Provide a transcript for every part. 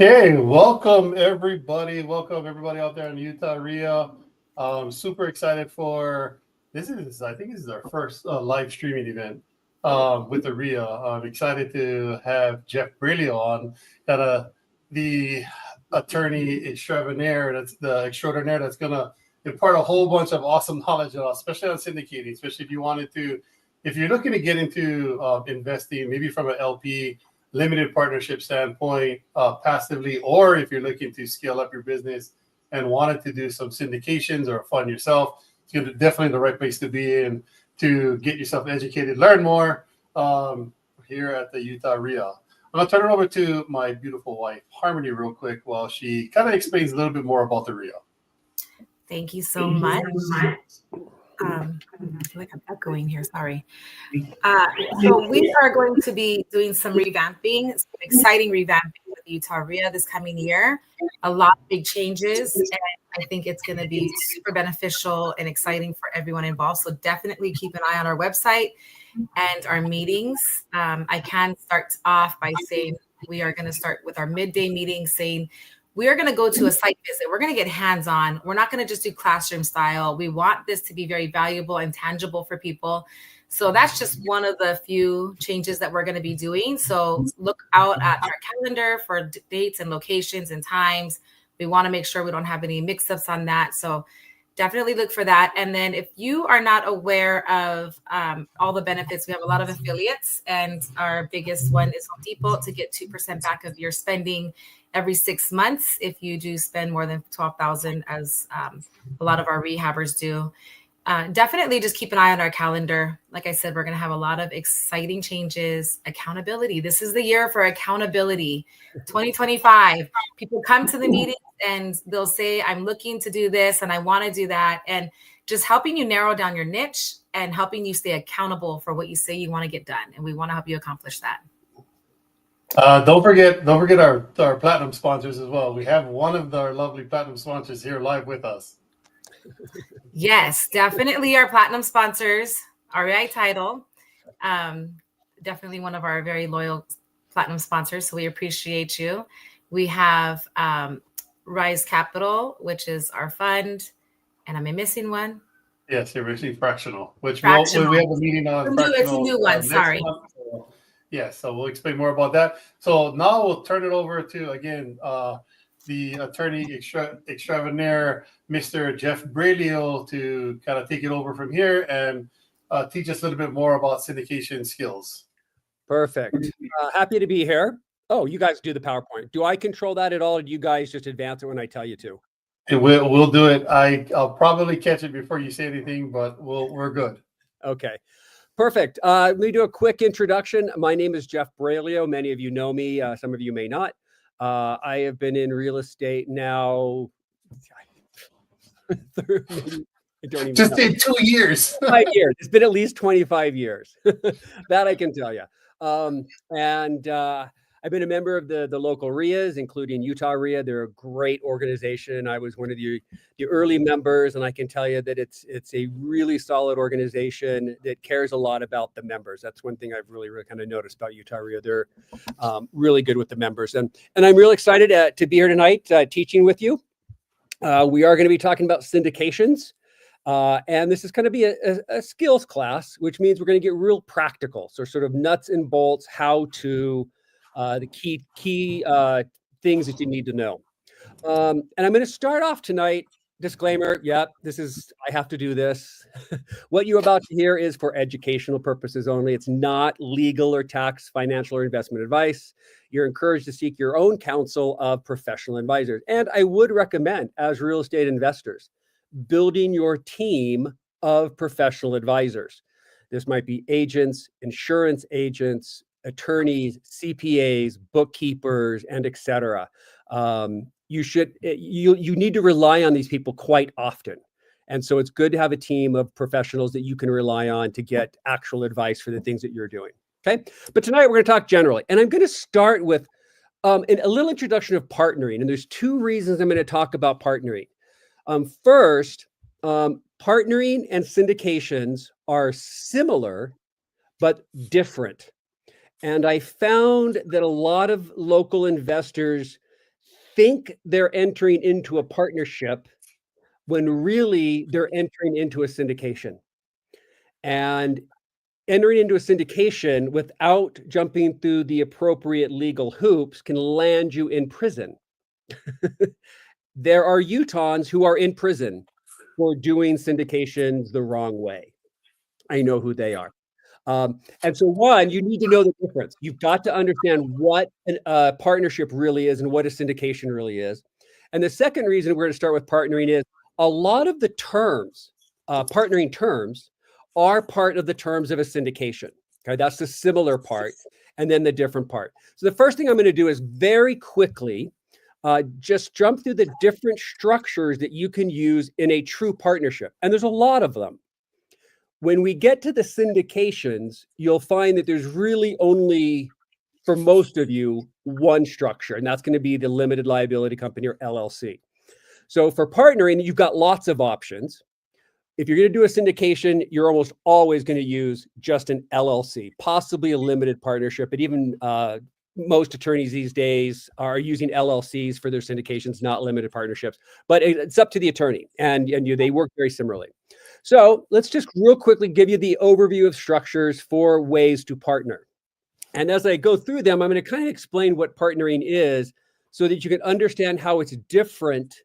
Okay, welcome everybody. Welcome everybody out there in Utah RIA. Super excited for I think this is our first live streaming event with the RIA. I'm excited to have Jeff Brilio on, kind of the attorney extraordinaire. That's the extraordinaire that's gonna impart a whole bunch of awesome knowledge, especially on syndicating. Especially if you're looking to get into investing, maybe from an LP limited partnership standpoint, passively, or if you're looking to scale up your business and wanted to do some syndications or fund yourself, it's definitely the right place to be in to get yourself educated, learn more here at the Utah RIA. I'm going to turn it over to my beautiful wife, Harmony, real quick while she kind of explains a little bit more about the RIA. Thank you so much. I feel like I'm echoing here. Sorry. So we are going to be doing some revamping, some exciting revamping with Utah RIA this coming year. A lot of big changes, and I think it's going to be super beneficial and exciting for everyone involved. So definitely keep an eye on our website and our meetings. I can start off by saying we are going to start with our midday meeting, saying we are going to go to a site visit. We're going to get hands-on. We're not going to just do classroom style. We want this to be very valuable and tangible for people. So that's just one of the few changes that we're going to be doing. So look out at our calendar for dates and locations and times. We want to make sure we don't have any mix-ups on that. So definitely look for that. And then if you are not aware of all the benefits, we have a lot of affiliates, and our biggest one is Home Depot to get 2% back of your spending every 6 months if you do spend more than $12,000, as a lot of our rehabbers do. Definitely just keep an eye on our calendar. Like I said, we're going to have a lot of exciting changes. Accountability. This is the year for accountability. 2025. People come to the meeting and they'll say, I'm looking to do this and I want to do that. And just helping you narrow down your niche and helping you stay accountable for what you say you want to get done. And we want to help you accomplish that. Don't forget our platinum sponsors as well. We have one of our lovely platinum sponsors here live with us. Yes, definitely our platinum sponsors, REI Title, definitely one of our very loyal platinum sponsors. So we appreciate you. We have Rise Capital, which is our fund. And am I missing one? Yes, you're missing Fractional, which we have a meeting on. It's a new one, sorry. Yes, so we'll explain more about that. So now we'll turn it over to, again, the attorney extraordinaire, Mr. Jeff Brilio, to kind of take it over from here and teach us a little bit more about syndication skills. Perfect. Happy to be here. Oh, you guys do the PowerPoint. Do I control that at all, or do you guys just advance it when I tell you to? We'll do it. I'll probably catch it before you say anything, but we're good. Okay. Perfect. Let me do a quick introduction. My name is Jeff Brilio. Many of you know me. Some of you may not. I have been in real estate now. I don't even just know. in 2 years. 5 years. It's been at least 25 years. That I can tell you. And I've been a member of the local RIAs, including Utah RIA. They're a great organization. I was one of the early members, and I can tell you that it's a really solid organization that cares a lot about the members. That's one thing I've really kind of noticed about Utah RIA. They're really good with the members, and I'm really excited to be here tonight teaching with you. We are going to be talking about syndications. And this is going to be a skills class, which means we're going to get real practical. So sort of nuts and bolts, how to, the key things that you need to know. And I'm going to start off tonight, disclaimer, I have to do this. What you're about to hear is for educational purposes only. It's not legal or tax, financial, or investment advice. You're encouraged to seek your own counsel of professional advisors. And I would recommend, as real estate investors, building your team of professional advisors. This might be agents, insurance agents, attorneys, CPAs, bookkeepers, and etc. You need to rely on these people quite often. And so it's good to have a team of professionals that you can rely on to get actual advice for the things that you're doing. Okay. But tonight we're going to talk generally. And I'm going to start with a little introduction of partnering. And there's two reasons I'm going to talk about partnering. First, partnering and syndications are similar, but different. And I found that a lot of local investors think they're entering into a partnership when really they're entering into a syndication. And entering into a syndication without jumping through the appropriate legal hoops can land you in prison. There are Utahns who are in prison for doing syndications the wrong way. I know who they are. And so, one, you need to know the difference. You've got to understand what a partnership really is and what a syndication really is. And the second reason we're going to start with partnering is a lot of the terms, partnering terms, are part of the terms of a syndication. Okay, that's the similar part, and then the different part. So the first thing I'm going to do is very quickly just jump through the different structures that you can use in a true partnership. And there's a lot of them. When we get to the syndications, you'll find that there's really only, for most of you, one structure, and that's going to be the limited liability company, or LLC. So for partnering, you've got lots of options. If you're going to do a syndication, you're almost always going to use just an LLC, possibly a limited partnership, but even most attorneys these days are using LLCs for their syndications, not limited partnerships. But it's up to the attorney, and they work very similarly. So let's just real quickly give you the overview of structures for ways to partner. And as I go through them, I'm going to kind of explain what partnering is so that you can understand how it's different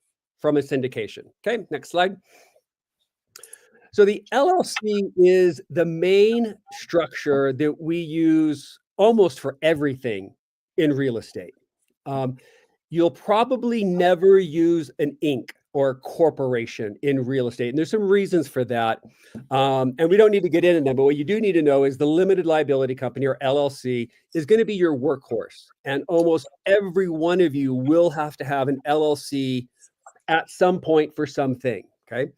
from a syndication. Okay, next slide. So the LLC is the main structure that we use almost for everything in real estate. You'll probably never use an Inc. or a corporation in real estate. And there's some reasons for that. And we don't need to get into them, but what you do need to know is the limited liability company, or LLC, is going to be your workhorse. And almost every one of you will have to have an LLC at some point for something, okay?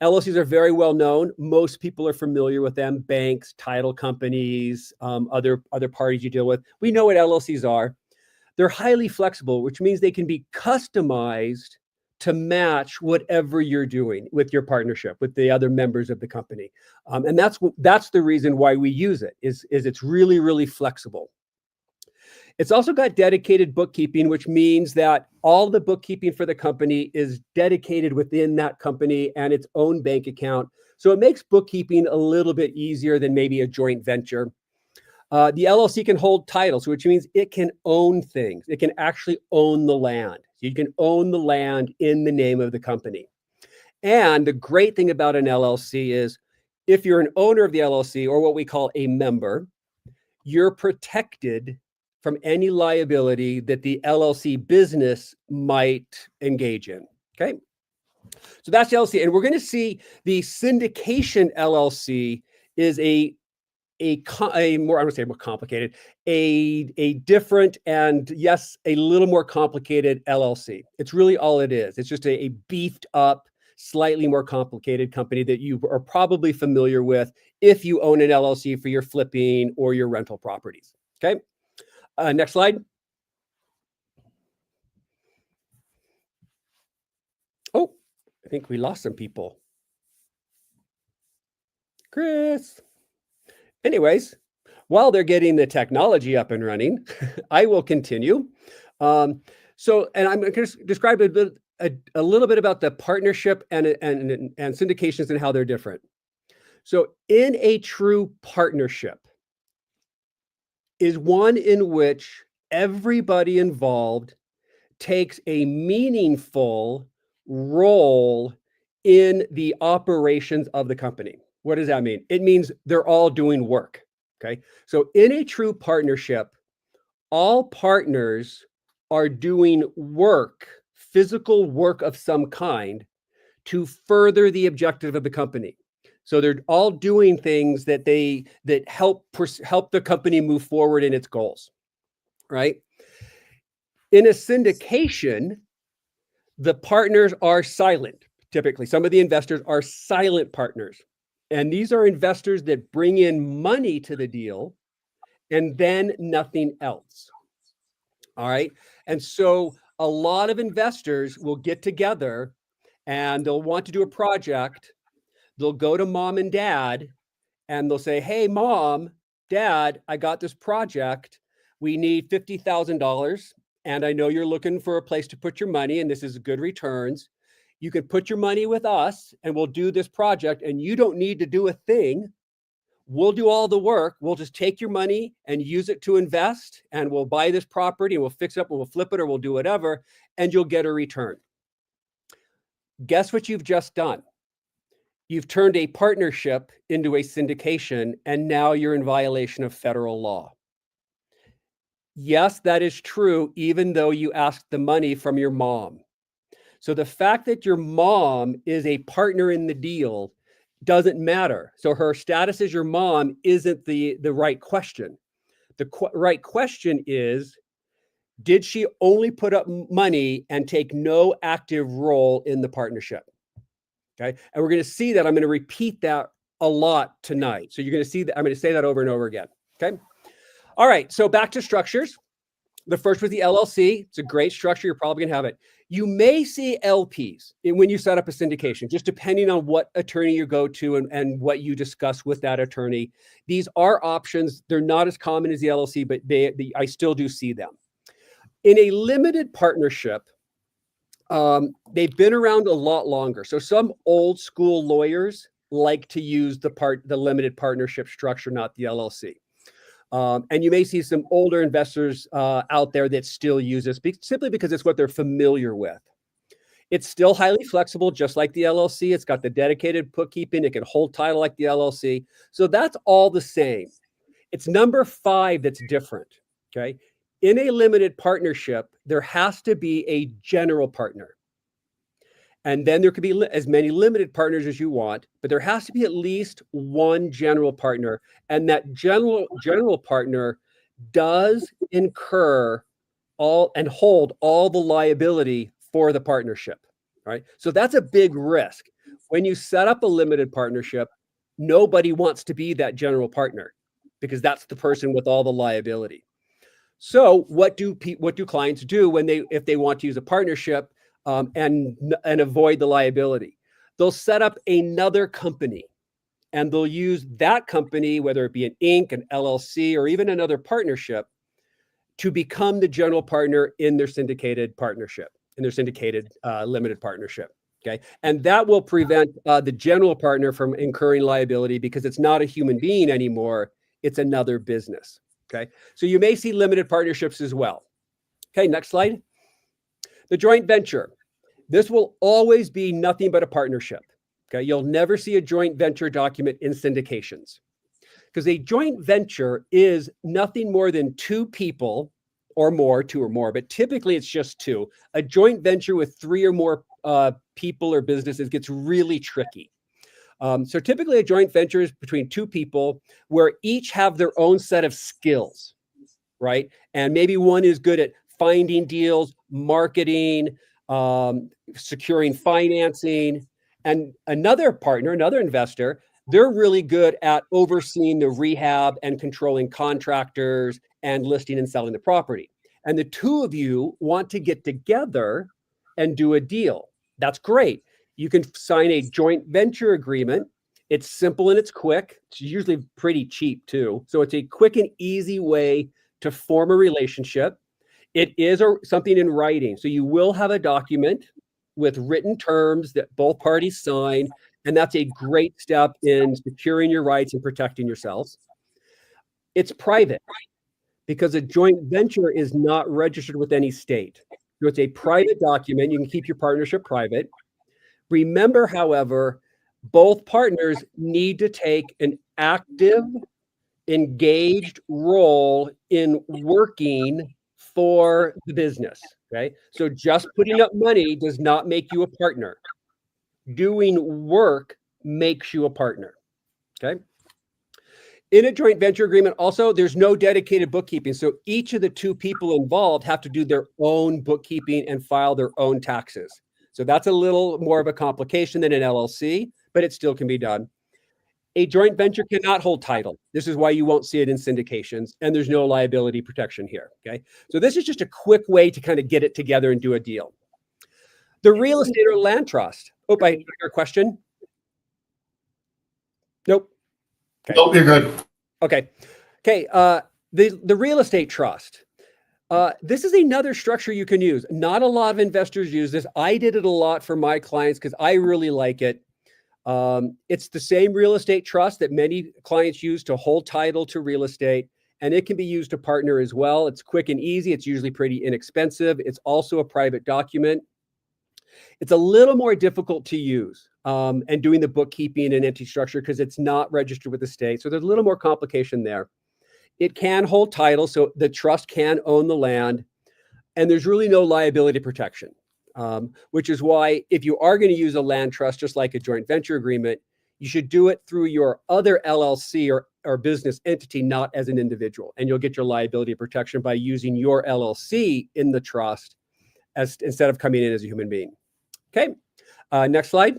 LLCs are very well known. Most people are familiar with them: banks, title companies, other parties you deal with. We know what LLCs are. They're highly flexible, which means they can be customized to match whatever you're doing with your partnership, with the other members of the company. And that's the reason why we use it, is it's really, really flexible. It's also got dedicated bookkeeping, which means that all the bookkeeping for the company is dedicated within that company and its own bank account. So it makes bookkeeping a little bit easier than maybe a joint venture. The LLC can hold titles, which means it can own things. It can actually own the land. You can own the land in the name of the company. And the great thing about an LLC is if you're an owner of the LLC, or what we call a member, you're protected from any liability that the LLC business might engage in. Okay. So that's the LLC. And we're going to see the syndication LLC is a more, I would say more complicated, a different, and yes, a little more complicated LLC. It's really all it is. It's just a beefed up, slightly more complicated company that you are probably familiar with if you own an LLC for your flipping or your rental properties. Okay. Next slide. Oh, I think we lost some people. Chris. Anyways, while they're getting the technology up and running, I will continue. And I'm going to describe a little bit about the partnership and syndications and how they're different. So in a true partnership is one in which everybody involved takes a meaningful role in the operations of the company. What does that mean? It means they're all doing work. Okay. So in a true partnership, all partners are doing work, physical work of some kind, to further the objective of the company. So they're all doing things that help the company move forward in its goals, right? In a syndication, the partners are silent. Typically, some of the investors are silent partners. And these are investors that bring in money to the deal and then nothing else. All right. And so a lot of investors will get together and they'll want to do a project. They'll go to mom and dad and they'll say, hey, mom, dad, I got this project. We need $50,000 and I know you're looking for a place to put your money, and this is good returns, you can put your money with us and we'll do this project, and you don't need to do a thing. We'll do all the work. We'll just take your money and use it to invest, and we'll buy this property and we'll fix it up and we'll flip it or we'll do whatever, and you'll get a return. Guess what you've just done? You've turned a partnership into a syndication, and now you're in violation of federal law. Yes, that is true, even though you asked the money from your mom. So the fact that your mom is a partner in the deal doesn't matter. So her status as your mom isn't the right question. The right question is, did she only put up money and take no active role in the partnership? Okay. And we're going to see that. I'm going to repeat that a lot tonight. So you're going to see that. I'm going to say that over and over again. Okay. All right. So back to structures. The first was the LLC. It's a great structure. You're probably going to have it. You may see LPs when you set up a syndication, just depending on what attorney you go to and what you discuss with that attorney. These are options. They're not as common as the LLC, but I still do see them. In a limited partnership, they've been around a lot longer. So some old school lawyers like to use the limited partnership structure, not the LLC. And you may see some older investors out there that still use this simply because it's what they're familiar with. It's still highly flexible, just like the LLC. It's got the dedicated bookkeeping. It can hold title like the LLC. So that's all the same. It's number 5 that's different. Okay. In a limited partnership, there has to be a general partner. And then there could be as many limited partners as you want, but there has to be at least one general partner. And that general partner does incur all and hold all the liability for the partnership. Right. So that's a big risk. When you set up a limited partnership, nobody wants to be that general partner because that's the person with all the liability. So what do clients do if they want to use a partnership and avoid the liability? They'll set up another company, and they'll use that company, whether it be an Inc., an LLC, or even another partnership, to become the general partner in their syndicated partnership, in their syndicated limited partnership. Okay, and that will prevent the general partner from incurring liability because it's not a human being anymore; it's another business. Okay, so you may see limited partnerships as well. Okay, next slide. The joint venture. This will always be nothing but a partnership. Okay, you'll never see a joint venture document in syndications because a joint venture is nothing more than 2 people or more, 2 or more, but typically it's just 2. A joint venture with 3 or more people or businesses gets really tricky. So typically a joint venture is between 2 people where each have their own set of skills, right? And maybe one is good at finding deals, marketing, securing financing, and another partner, another investor, they're really good at overseeing the rehab and controlling contractors and listing and selling the property. And the 2 of you want to get together and do a deal. That's great. You can sign a joint venture agreement. It's simple and it's quick. It's usually pretty cheap too. So it's a quick and easy way to form a relationship. It is something in writing. So you will have a document with written terms that both parties sign. And that's a great step in securing your rights and protecting yourselves. It's private because a joint venture is not registered with any state. So it's a private document. You can keep your partnership private. Remember, however, both partners need to take an active, engaged role in working for the business. Okay. So just putting up money does not make you a partner. Doing work makes you a partner. Okay. In a joint venture agreement, also, there's no dedicated bookkeeping. So each of the 2 people involved have to do their own bookkeeping and file their own taxes. So that's a little more of a complication than an LLC, but it still can be done. A joint venture cannot hold title. This is why you won't see it in syndications, and there's no liability protection here. Okay. So this is just a quick way to kind of get it together and do a deal. The real estate or land trust. Oh, I hear a question. Nope. Okay. Nope, you're good. Okay. Okay. The real estate trust. This is another structure you can use. Not a lot of investors use this. I did it a lot for my clients because I really like it. It's the same real estate trust that many clients use to hold title to real estate, and it can be used to partner as well. It's quick and easy. It's usually pretty inexpensive. It's also a private document. It's a little more difficult to use and doing the bookkeeping and entity structure because it's not registered with the state. So there's a little more complication there. It can hold title, so the trust can own the land, and there's really no liability protection, which is why if you are going to use a land trust, just like a joint venture agreement, you should do it through your other LLC or business entity, not as an individual, and you'll get your liability protection by using your LLC in the trust instead of coming in as a human being. Okay, next slide.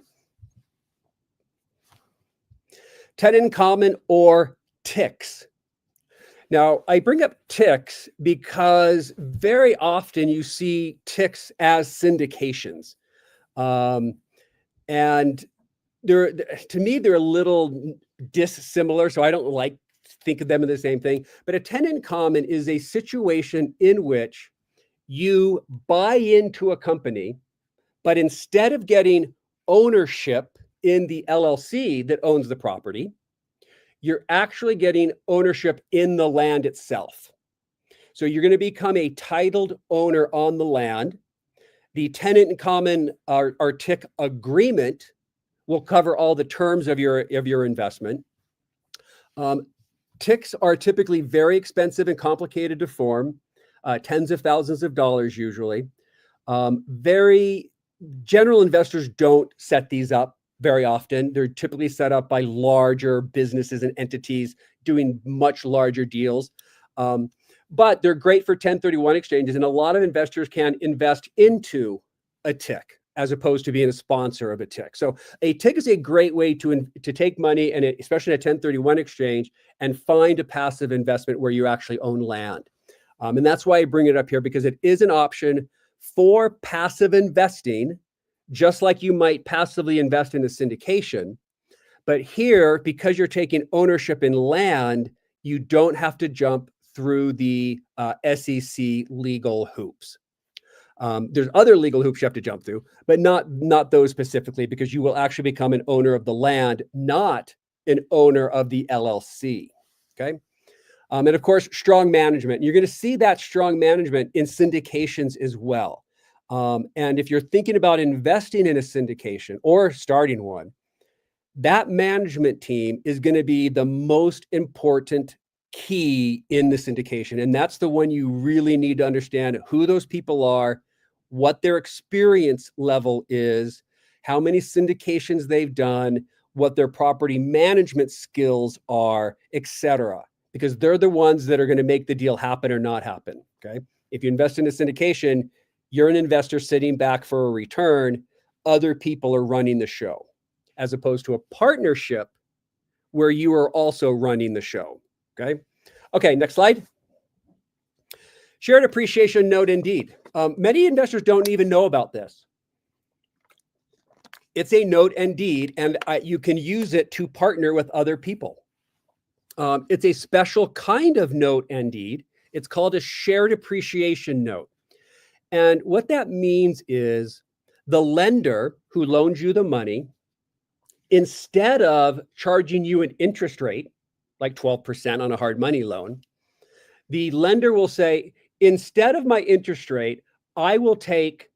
Tenant in common or TICs. Now, I bring up TICs because very often you see TICs as syndications. And to me, they're a little dissimilar, so I don't like to think of them as the same thing. But a tenant in common is a situation in which you buy into a company, but instead of getting ownership in the LLC that owns the property, you're actually getting ownership in the land itself. So you're going to become a titled owner on the land. The tenant in common or TIC agreement will cover all the terms of your investment. TICs are typically very expensive and complicated to form, tens of thousands of dollars usually. Very general investors don't set these up very often. They're typically set up by larger businesses and entities doing much larger deals. But they're great for 1031 exchanges, and a lot of investors can invest into a TIC as opposed to being a sponsor of a TIC. So a TIC is a great way to take money, and especially a 1031 exchange, and find a passive investment where you actually own land. And that's why I bring it up here, because it is an option for passive investing, just like you might passively invest in a syndication. But here, because you're taking ownership in land, you don't have to jump through the SEC legal hoops. There's other legal hoops you have to jump through, but not those specifically, because you will actually become an owner of the land, not an owner of the LLC. Okay. And of course, strong management. You're going to see that strong management in syndications as well. And if you're thinking about investing in a syndication or starting one, that management team is going to be the most important key in the syndication. And that's the one you really need to understand who those people are, what their experience level is, how many syndications they've done, what their property management skills are, etc. Because they're the ones that are going to make the deal happen or not happen. Okay. If you invest in a syndication, you're an investor sitting back for a return. Other people are running the show, as opposed to a partnership where you are also running the show. Okay. Okay. Next slide. Shared appreciation note and deed. Many investors don't even know about this. It's a note and deed, and you can use it to partner with other people. It's a special kind of note and deed. It's called a shared appreciation note. And what that means is the lender who loans you the money, instead of charging you an interest rate, like 12% on a hard money loan, the lender will say, instead of my interest rate, I will take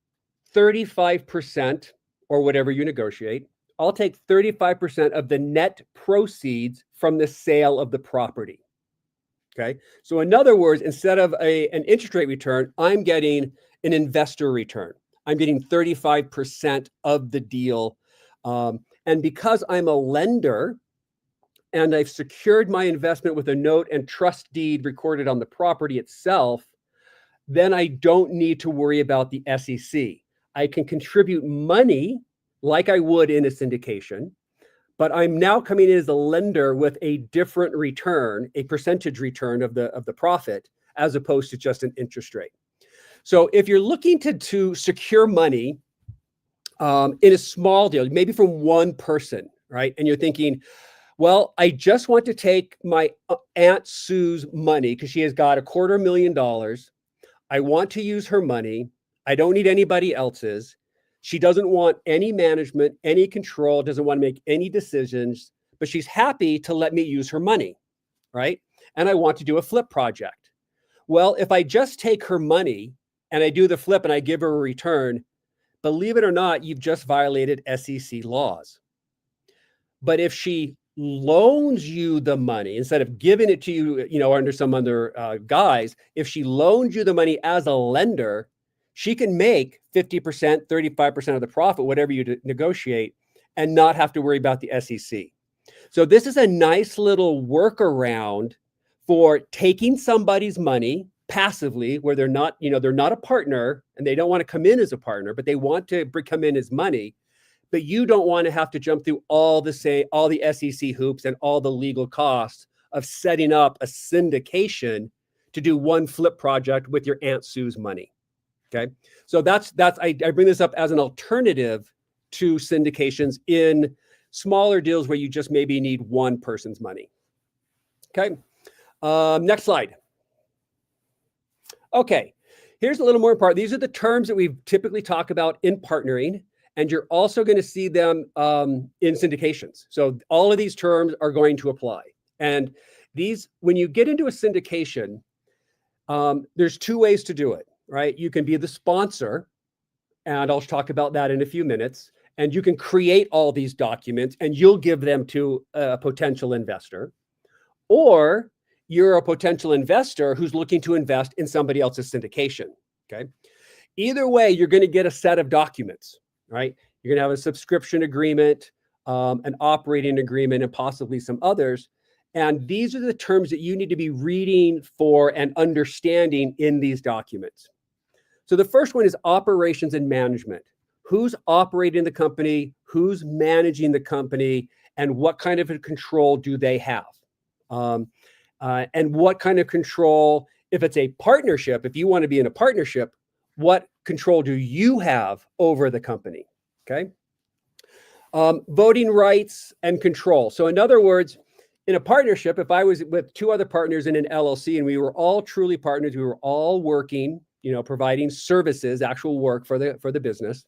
35% or whatever you negotiate. I'll take 35% of the net proceeds from the sale of the property. Okay. So in other words, instead of an interest rate return, I'm getting an investor return. I'm getting 35% of the deal. And because I'm a lender and I've secured my investment with a note and trust deed recorded on the property itself, then I don't need to worry about the SEC. I can contribute money like I would in a syndication, but I'm now coming in as a lender with a different return, a percentage return of the profit, as opposed to just an interest rate. So if you're looking to secure money in a small deal, maybe from one person, right? And you're thinking, well, I just want to take my Aunt Sue's money because she has got $250,000. I want to use her money. I don't need anybody else's. She doesn't want any management, any control, doesn't want to make any decisions, but she's happy to let me use her money, right? And I want to do a flip project. Well, if I just take her money and I do the flip and I give her a return, believe it or not, you've just violated SEC laws. But if she loans you the money instead of giving it to you, under some other guise, if she loans you the money as a lender, she can make 50%, 35% of the profit, whatever you negotiate, and not have to worry about the SEC. So this is a nice little workaround for taking somebody's money passively, where they're not a partner and they don't want to come in as a partner, but they want to come in as money. But you don't want to have to jump through all the SEC hoops and all the legal costs of setting up a syndication to do one flip project with your Aunt Sue's money. Okay, so I bring this up as an alternative to syndications in smaller deals where you just maybe need one person's money. Okay, next slide. Okay, here's a little more part. These are the terms that we typically talk about in partnering, and you're also going to see them in syndications. So all of these terms are going to apply. And these, when you get into a syndication, there's two ways to do it, right? You can be the sponsor, and I'll talk about that in a few minutes. And you can create all these documents and you'll give them to a potential investor. Or you're a potential investor who's looking to invest in somebody else's syndication, okay? Either way, you're going to get a set of documents, right? You're going to have a subscription agreement, an operating agreement, and possibly some others. And these are the terms that you need to be reading for and understanding in these documents. So the first one is operations and management. Who's operating the company? Who's managing the company? And what kind of a control do they have? And what kind of control, if it's a partnership, if you want to be in a partnership, what control do you have over the company? Okay. Voting rights and control. So in other words, in a partnership, if I was with two other partners in an LLC and we were all truly partners, we were all working, providing services, actual work for the business.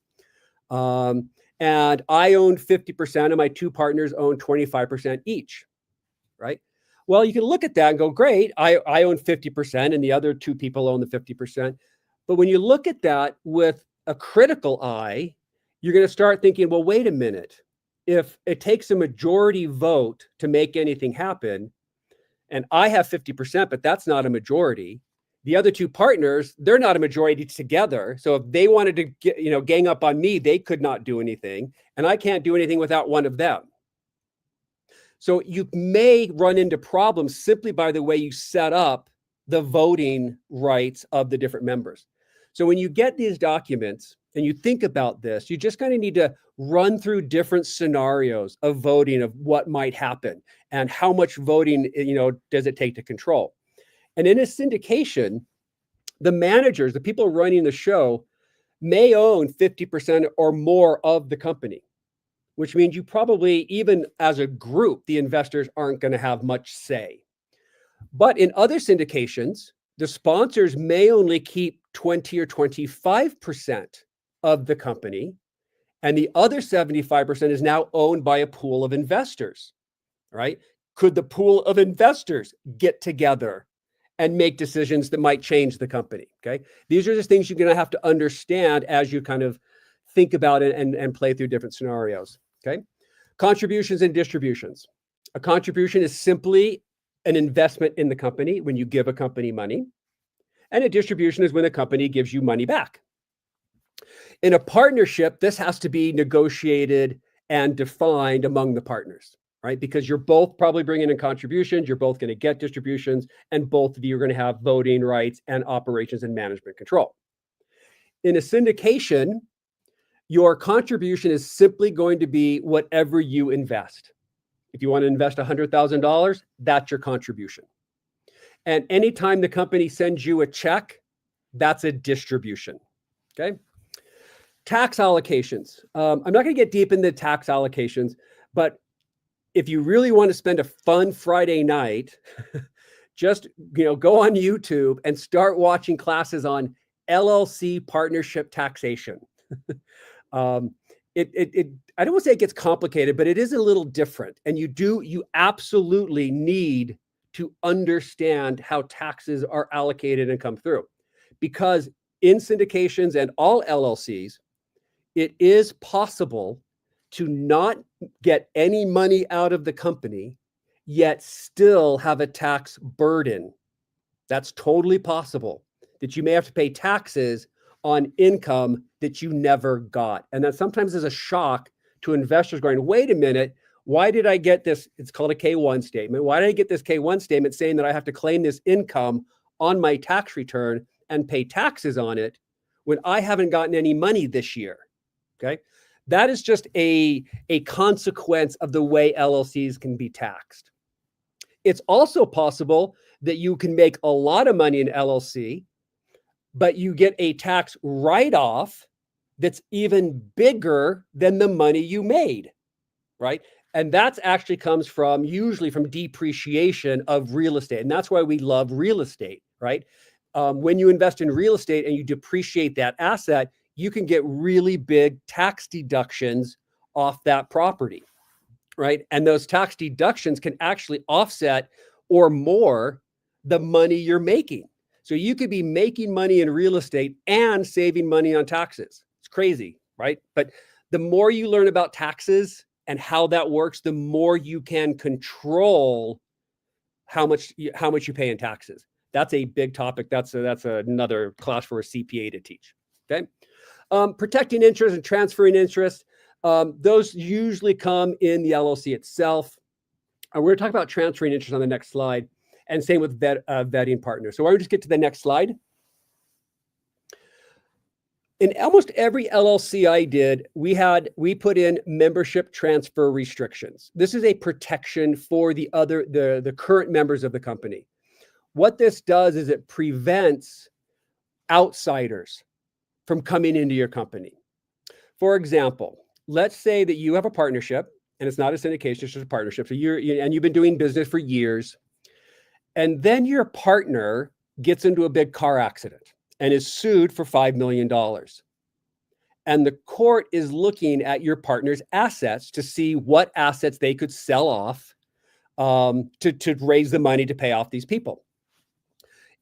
And I owned 50% and my two partners owned 25% each, right? Well, you can look at that and go, great, I own 50% and the other two people own the 50%. But when you look at that with a critical eye, you're going to start thinking, well, wait a minute. If it takes a majority vote to make anything happen, and I have 50%, but that's not a majority, the other two partners, they're not a majority together. So if they wanted to gang up on me, they could not do anything. And I can't do anything without one of them. So you may run into problems simply by the way you set up the voting rights of the different members. So when you get these documents and you think about this, you just kind of need to run through different scenarios of voting, of what might happen and how much voting, does it take to control. And in a syndication, the managers, the people running the show, may own 50% or more of the company, which means you probably, even as a group, the investors aren't going to have much say. But in other syndications, the sponsors may only keep 20 or 25% of the company, and the other 75% is now owned by a pool of investors, right? Could the pool of investors get together and make decisions that might change the company, okay? These are just things you're going to have to understand as you kind of think about it and play through different scenarios, okay? Contributions and distributions. A contribution is simply an investment in the company when you give a company money. And a distribution is when the company gives you money back. In a partnership, this has to be negotiated and defined among the partners, right? Because you're both probably bringing in contributions, you're both going to get distributions, and both of you are going to have voting rights and operations and management control. In a syndication, your contribution is simply going to be whatever you invest. If you want to invest $100,000, that's your contribution. And anytime the company sends you a check, that's a distribution, okay? Tax allocations. I'm not going to get deep into tax allocations, but if you really want to spend a fun Friday night, just, go on YouTube and start watching classes on LLC partnership taxation. I don't want to say it gets complicated, but it is a little different. And you absolutely need to understand how taxes are allocated and come through, because in syndications and all LLCs, it is possible to not get any money out of the company, yet still have a tax burden. That's totally possible, that you may have to pay taxes on income that you never got. And that sometimes is a shock to investors going, wait a minute, why did I get this? It's called a K-1 statement. Why did I get this K-1 statement saying that I have to claim this income on my tax return and pay taxes on it when I haven't gotten any money this year? Okay. That is just a consequence of the way LLCs can be taxed. It's also possible that you can make a lot of money in LLC, but you get a tax write-off that's even bigger than the money you made, right? And that's actually comes from usually from depreciation of real estate. And that's why we love real estate, right? When you invest in real estate and you depreciate that asset, you can get really big tax deductions off that property, right? And those tax deductions can actually offset or more the money you're making. So you could be making money in real estate and saving money on taxes. It's crazy, right? But the more you learn about taxes and how that works, the more you can control how much you pay in taxes. That's a big topic. That's another class for a CPA to teach. Okay. Protecting interest and transferring interest. Those usually come in the LLC itself. We're going to talk about transferring interest on the next slide, and same with vetting partners. So why don't we just get to the next slide? In almost every LLC I did, we put in membership transfer restrictions. This is a protection for the current members of the company. What this does is it prevents outsiders from coming into your company. For example, let's say that you have a partnership, and it's not a syndication, it's just a partnership. So you've been doing business for years, and then your partner gets into a big car accident and is sued for $5 million. And the court is looking at your partner's assets to see what assets they could sell off to raise the money to pay off these people.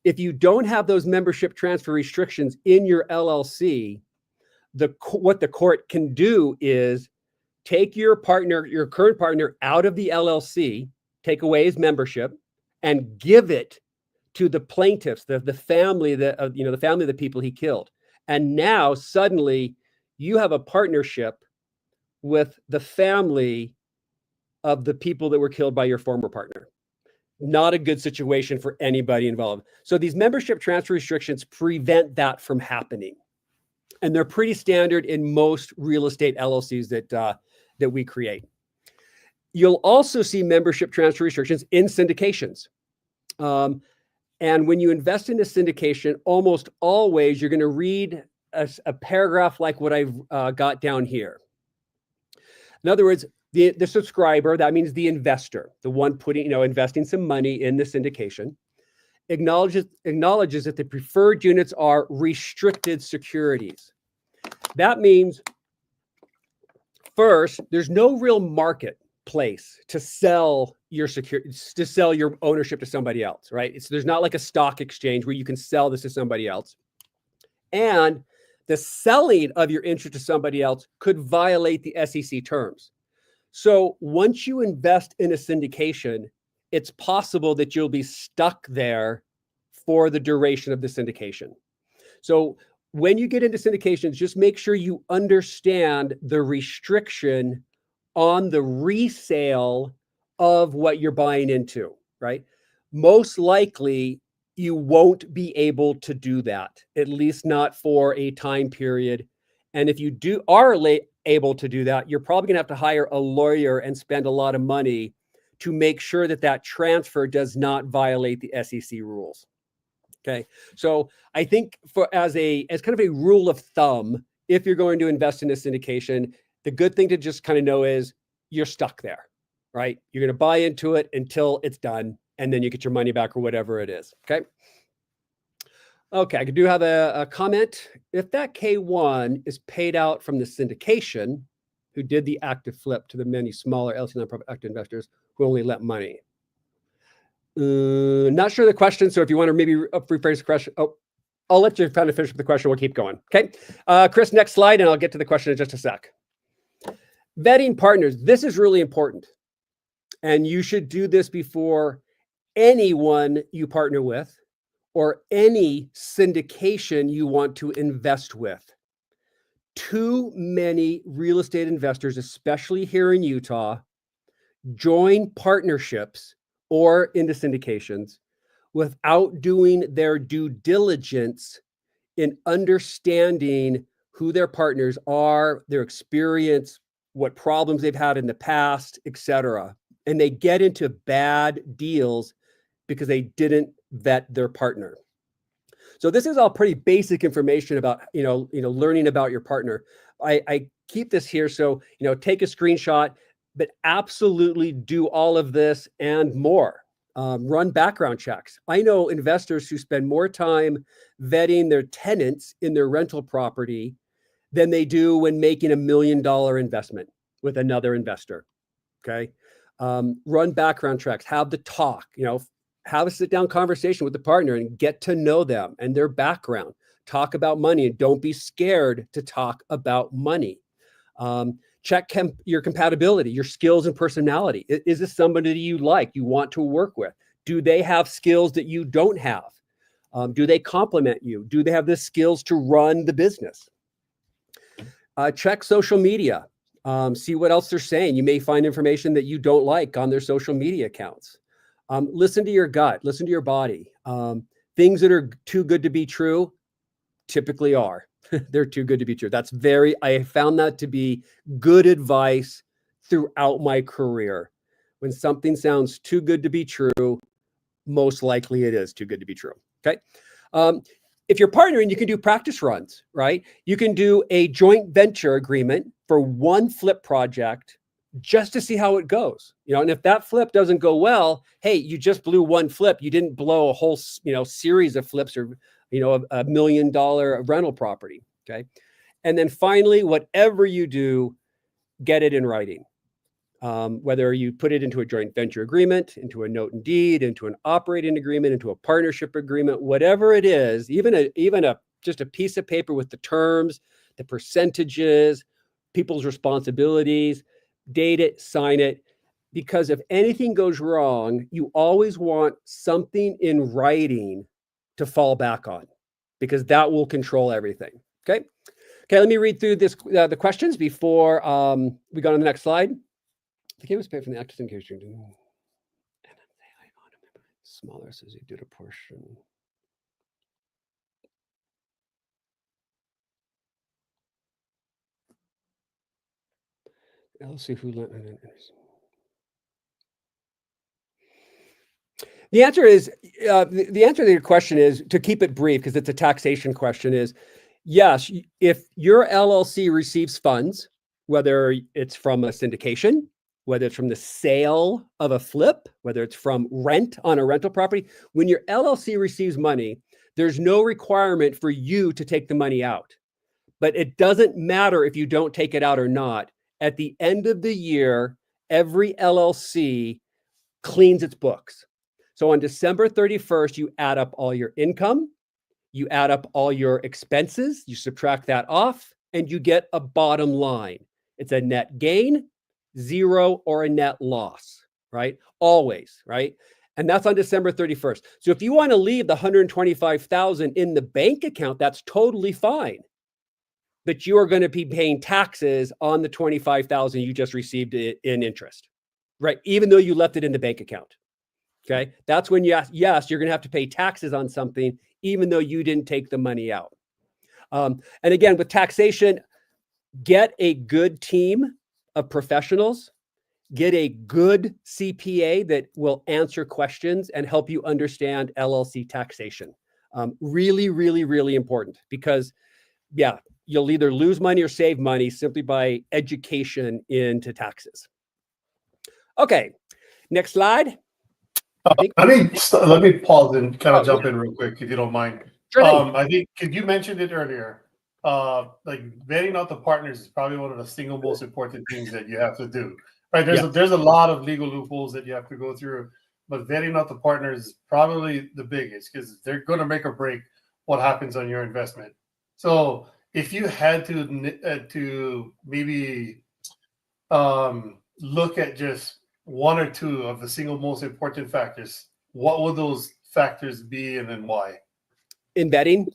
If you don't have those membership transfer restrictions in your LLC, what the court can do is take your current partner out of the LLC, take away his membership, and give it to the plaintiffs, the family the family of the people he killed. And now suddenly you have a partnership with the family of the people that were killed by your former partner. Not a good situation for anybody involved. So these membership transfer restrictions prevent that from happening. And they're pretty standard in most real estate LLCs that we create. You'll also see membership transfer restrictions in syndications. And when you invest in a syndication, almost always you're going to read a paragraph like what I've got down here. In other words, the subscriber, that means the investor, the one investing some money in the syndication, acknowledges that the preferred units are restricted securities. That means, first, there's no real marketplace to sell your ownership to somebody else, right? There's not like a stock exchange where you can sell this to somebody else. And the selling of your interest to somebody else could violate the SEC terms. So once you invest in a syndication, it's possible that you'll be stuck there for the duration of the syndication. So when you get into syndications, just make sure you understand the restriction on the resale of what you're buying into, right? Most likely, you won't be able to do that, at least not for a time period. And if you are able to do that, you're probably going to have to hire a lawyer and spend a lot of money to make sure that transfer does not violate the SEC rules. Okay, so I think as kind of a rule of thumb, if you're going to invest in a syndication, the good thing to just kind of know is you're stuck there, right? You're going to buy into it until it's done, and then you get your money back or whatever it is. Okay. Okay, I do have a comment. If that K1 is paid out from the syndication who did the active flip to the many smaller LC nonprofit active investors who only lent money. Not sure the question. So if you want to maybe rephrase the question, I'll let you kind of finish with the question. We'll keep going. Okay. Chris, next slide, and I'll get to the question in just a sec. Vetting partners. This is really important. And you should do this before anyone you partner with or any syndication you want to invest with. Too many real estate investors, especially here in Utah, join partnerships or into syndications without doing their due diligence in understanding who their partners are, their experience, what problems they've had in the past, etc. And they get into bad deals because they didn't vet their partner. So this is all pretty basic information about, learning about your partner. I keep this here. So, take a screenshot, but absolutely do all of this and more. Run background checks. I know investors who spend more time vetting their tenants in their rental property than they do when making $1 million investment with another investor. Okay. Run background checks, have the talk, have a sit down conversation with the partner and get to know them and their background. Talk about money and don't be scared to talk about money. Check your compatibility, your skills and personality. Is this somebody that you like, you want to work with? Do they have skills that you don't have? Do they complement you? Do they have the skills to run the business? Check social media. See what else they're saying. You may find information that you don't like on their social media accounts. Listen to your gut, listen to your body. Things that are too good to be true typically are. They're too good to be true. I found that to be good advice throughout my career. When something sounds too good to be true, most likely it is too good to be true. Okay. If you're partnering, you can do practice runs, right? You can do a joint venture agreement for one flip project just to see how it goes, and if that flip doesn't go well, hey, you just blew one flip. You didn't blow a whole, series of flips or, $1 million rental property. Okay. And then finally, whatever you do, get it in writing. Whether you put it into a joint venture agreement, into a note and deed, into an operating agreement, into a partnership agreement, whatever it is, even just a piece of paper with the terms, the percentages, people's responsibilities, date it, sign it, because if anything goes wrong, you always want something in writing to fall back on, because that will control everything. Okay. Let me read through this the questions before we go on to the next slide. The game was paid from the active syndication. Smaller says you did a portion. Let's see who lent. The answer is the answer to your question is, to keep it brief, because it's a taxation question, is yes. If your LLC receives funds, whether it's from a syndication, whether it's from the sale of a flip, whether it's from rent on a rental property, when your LLC receives money, there's no requirement for you to take the money out. But it doesn't matter if you don't take it out or not. At the end of the year, every LLC cleans its books. So on December 31st, you add up all your income, you add up all your expenses, you subtract that off, and you get a bottom line. It's a net gain, zero, or a net loss, right? Always, right? And that's on December 31st. So if you want to leave the $125,000 in the bank account, that's totally fine. But you are going to be paying taxes on the $25,000 you just received in interest, right? Even though you left it in the bank account. Okay. That's when yes, you're going to have to pay taxes on something, even though you didn't take the money out. And again, with taxation, get a good team of professionals, get a good CPA that will answer questions and help you understand LLC taxation. Really, really, really important, because you'll either lose money or save money simply by education into taxes. Okay, next slide. Let me pause and kind of Oh, jump in real quick, if you don't mind. Sure thing. I think, because you mentioned it earlier, like vetting out the partners is probably one of the single most important things that you have to do. Right? There's a lot of legal loopholes that you have to go through, but vetting out the partners is probably the biggest, because they're going to make or break what happens on your investment. So if you had to maybe look at just one or two of the single most important factors, what would those factors be, and then why? In vetting?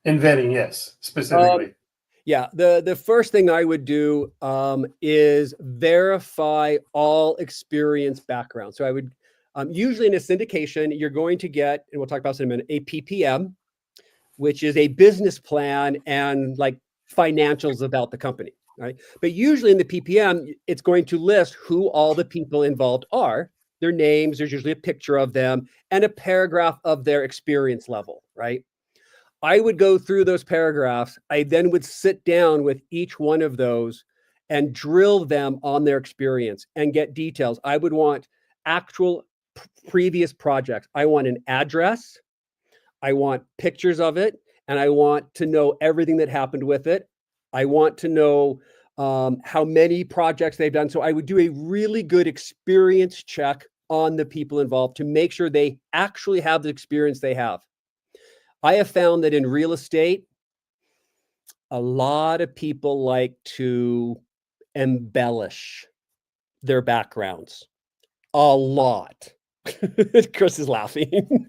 In vetting, yes, specifically. Yeah, the first thing I would do is verify all experience background. So I would usually in a syndication, you're going to get, and we'll talk about this in a minute, a PPM, which is a business plan and like financials about the company, right? But usually in the PPM, it's going to list who all the people involved are, their names, there's usually a picture of them, and a paragraph of their experience level, right? I would go through those paragraphs. I then would sit down with each one of those and drill them on their experience and get details. I would want actual previous projects. I want an address. I want pictures of it, and I want to know everything that happened with it. I want to know how many projects they've done. So I would do a really good experience check on the people involved to make sure they actually have the experience they have. I have found that in real estate, a lot of people like to embellish their backgrounds. A lot. Chris is laughing,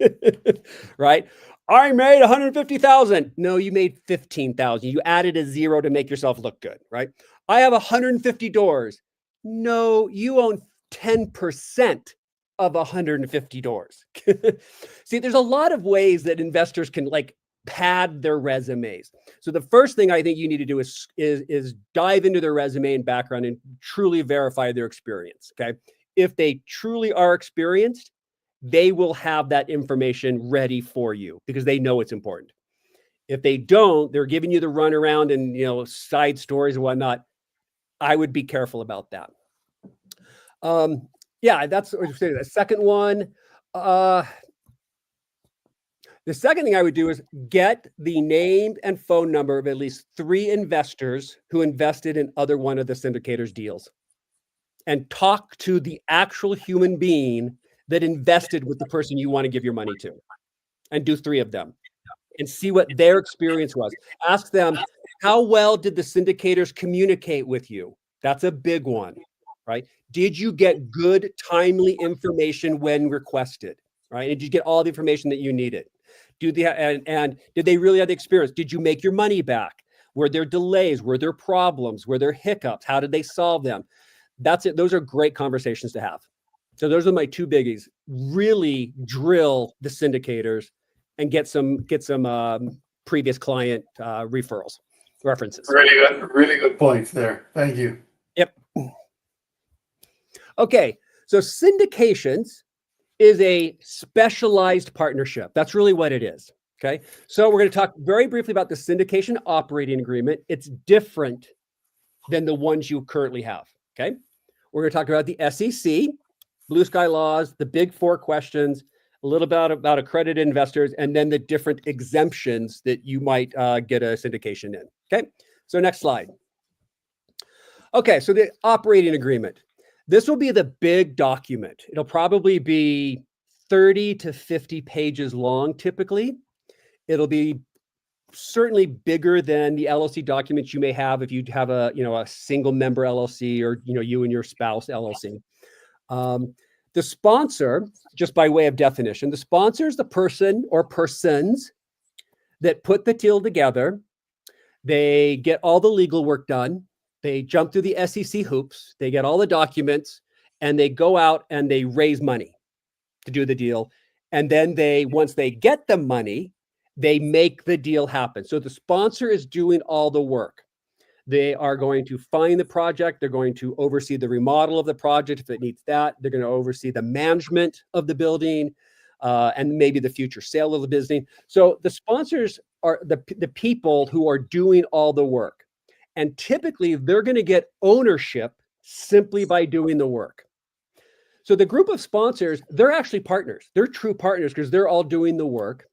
right? I made 150,000. No, you made 15,000. You added a zero to make yourself look good, right? I have 150 doors. No, you own 10% of 150 doors. See, there's a lot of ways that investors can like pad their resumes. So the first thing I think you need to do is dive into their resume and background and truly verify their experience. Okay. If they truly are experienced, they will have that information ready for you because they know it's important. If they don't, they're giving you the runaround and, you know, side stories and whatnot. I would be careful about that. Yeah, that's what I'm saying. The second one, the second thing I would do is get the name and phone number of at least 3 investors who invested in other one of the syndicators' deals and talk to the actual human being that invested with the person you want to give your money to, and do 3 of them and see what their experience was. Ask them, how well did the syndicators communicate with you? That's a big one, right? Did you get good, timely information when requested, right? And did you get all the information that you needed? And did they really have the experience? Did you make your money back? Were there delays? Were there problems? Were there hiccups? How did they solve them? That's it. Those are great conversations to have. So those are my 2 biggies. Really drill the syndicators and get some previous client references. Really good points there. Thank you. Yep. Okay, so syndications is a specialized partnership. That's really what it is. Okay, so we're going to talk very briefly about the syndication operating agreement. It's different than the ones you currently have. Okay, we're going to talk about the SEC, Blue Sky laws, the big 4 questions, a little bit about accredited investors, and then the different exemptions that you might get a syndication in. Okay, so next slide. Okay, so the operating agreement. This will be the big document. It'll probably be 30 to 50 pages long, typically. It'll be certainly bigger than the LLC documents you may have if you have a single member LLC or you and your spouse LLC. The sponsor, just by way of definition, the sponsor is the person or persons that put the deal together. They get all the legal work done. They jump through the SEC hoops. They get all the documents, and they go out and they raise money to do the deal. And then once they get the money, they make the deal happen. So the sponsor is doing all the work. They are going to find the project. They're going to oversee the remodel of the project if it needs that. They're going to oversee the management of the building and maybe the future sale of the building. So the sponsors are the people who are doing all the work. And typically, they're going to get ownership simply by doing the work. So the group of sponsors, they're actually partners. They're true partners because they're all doing the work.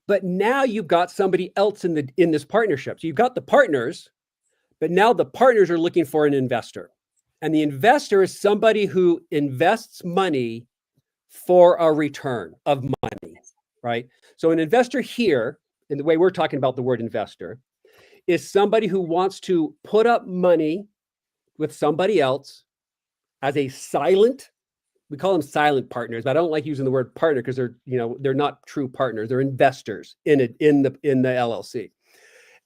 But now you've got somebody else in this partnership. So you've got the partners, but now the partners are looking for an investor. And the investor is somebody who invests money for a return of money, right? So an investor here, in the way we're talking about the word investor, is somebody who wants to put up money with somebody else as a silent, we call them silent partners, but I don't like using the word partner because they're not true partners. They're investors in the LLC.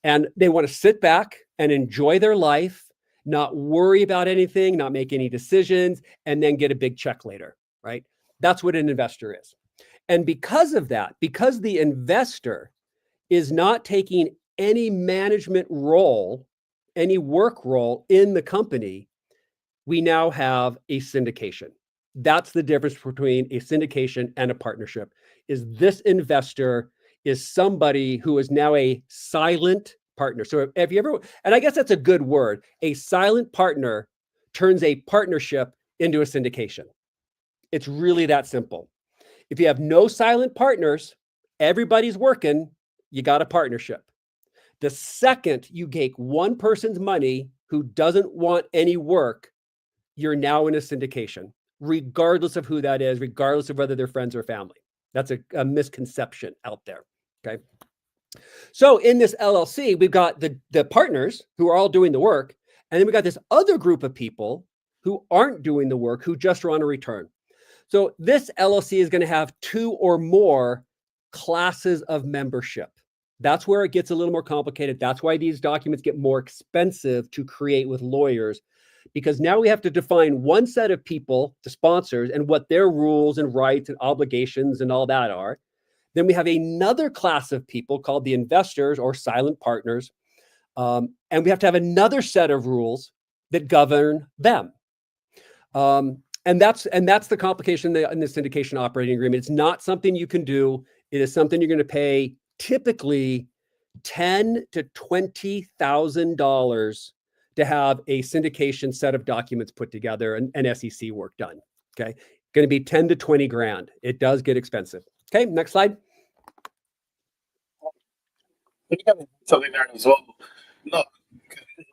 And they want to sit back and enjoy their life, not worry about anything, not make any decisions, and then get a big check later, right? That's what an investor is. And because of that, because the investor is not taking any management role, any work role in the company, we now have a syndication. That's the difference between a syndication and a partnership, is this investor is somebody who is now a silent partner. So if you ever, and I guess that's a good word, a silent partner turns a partnership into a syndication. It's really that simple. If you have no silent partners, everybody's working, you got a partnership. The second you take one person's money who doesn't want any work, you're now in a syndication, regardless of who that is, regardless of whether they're friends or family. That's a misconception out there, okay? So in this LLC, we've got the partners who are all doing the work, and then we got this other group of people who aren't doing the work, who just want a return. So this LLC is going to have 2 or more classes of membership. That's where it gets a little more complicated. That's why these documents get more expensive to create with lawyers, because now we have to define one set of people, the sponsors, and what their rules and rights and obligations and all that are. Then we have another class of people called the investors or silent partners. And we have to have another set of rules that govern them. And that's the complication in the syndication operating agreement. It's not something you can do. It is something you're going to pay typically $10,000 to $20,000 to have a syndication set of documents put together and SEC work done. Okay, going to be 10 to 20 grand. It does get expensive. Okay, next slide. Something there as well. No,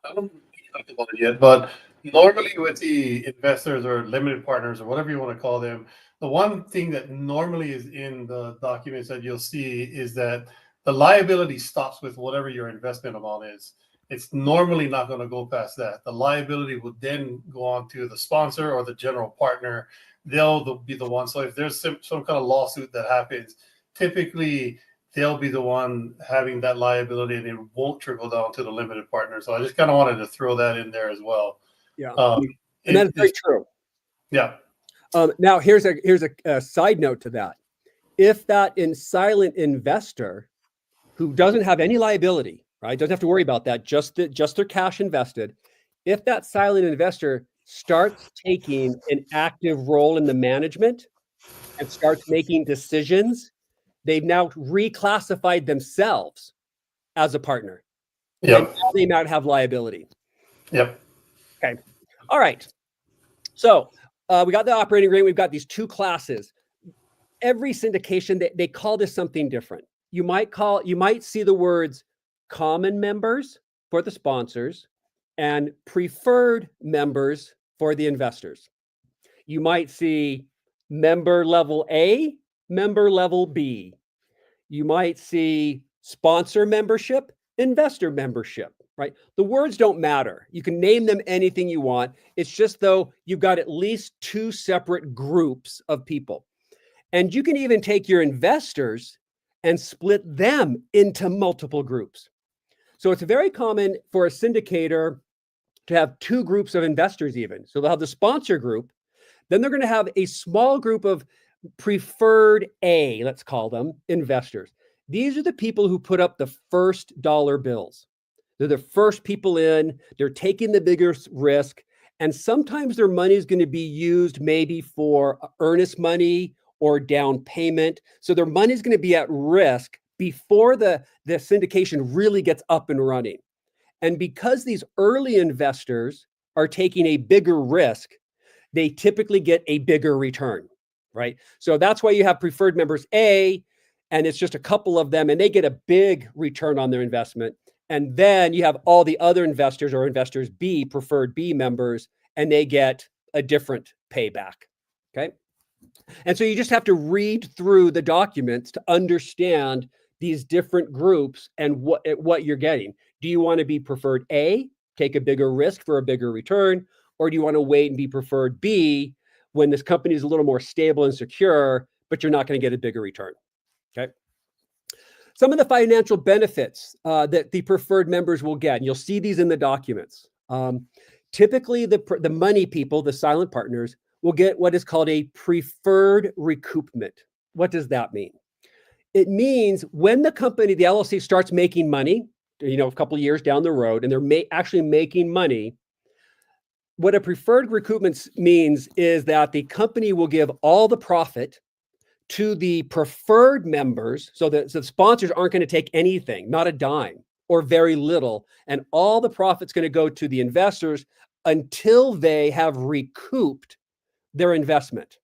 I don't talk about it yet, but normally with the investors or limited partners or whatever you want to call them, the one thing that normally is in the documents that you'll see is that the liability stops with whatever your investment amount is. It's normally not going to go past that. The liability would then go on to the sponsor or the general partner. They'll be the one. So if there's some kind of lawsuit that happens, typically they'll be the one having that liability, and it won't trickle down to the limited partner. So I just kind of wanted to throw that in there as well. Yeah, and that's very true. Yeah. Now here's a side note to that. If that silent investor who doesn't have any liability, right, doesn't have to worry about that, just their cash invested, if that silent investor starts taking an active role in the management and starts making decisions, they've now reclassified themselves as a partner. Yep. They might have liability. Yep. Okay. All right. So we got the operating agreement. We've got these 2 classes. Every syndication, they call this something different. You might see the words common members for the sponsors and preferred members for the investors. You might see member level A, member level B. You might see sponsor membership, investor membership, right? The words don't matter. You can name them anything you want. It's just though you've got at least 2 separate groups of people. And you can even take your investors and split them into multiple groups. So it's very common for a syndicator to have 2 groups of investors even. So they'll have the sponsor group, then they're going to have a small group of preferred A, let's call them, investors. These are the people who put up the first dollar bills. They're the first people in, they're taking the bigger risk, and sometimes their money is going to be used maybe for earnest money or down payment. So their money is going to be at risk before the syndication really gets up and running. And because these early investors are taking a bigger risk, they typically get a bigger return, right? So that's why you have preferred members A, and it's just a couple of them, and they get a big return on their investment. And then you have all the other investors or investors B, preferred B members, and they get a different payback, okay? And so you just have to read through the documents to understand these different groups and what you're getting. Do you want to be preferred A, take a bigger risk for a bigger return, or do you want to wait and be preferred B when this company is a little more stable and secure, but you're not going to get a bigger return? Okay. Some of the financial benefits that the preferred members will get, and you'll see these in the documents. Typically, the money people, the silent partners, will get what is called a preferred recoupment. What does that mean? It means when the company, the LLC, starts making money, a couple of years down the road, and they're actually making money, what a preferred recoupment means is that the company will give all the profit to the preferred members, so that the sponsors aren't going to take anything, not a dime or very little, and all the profit's going to go to the investors until they have recouped their investment.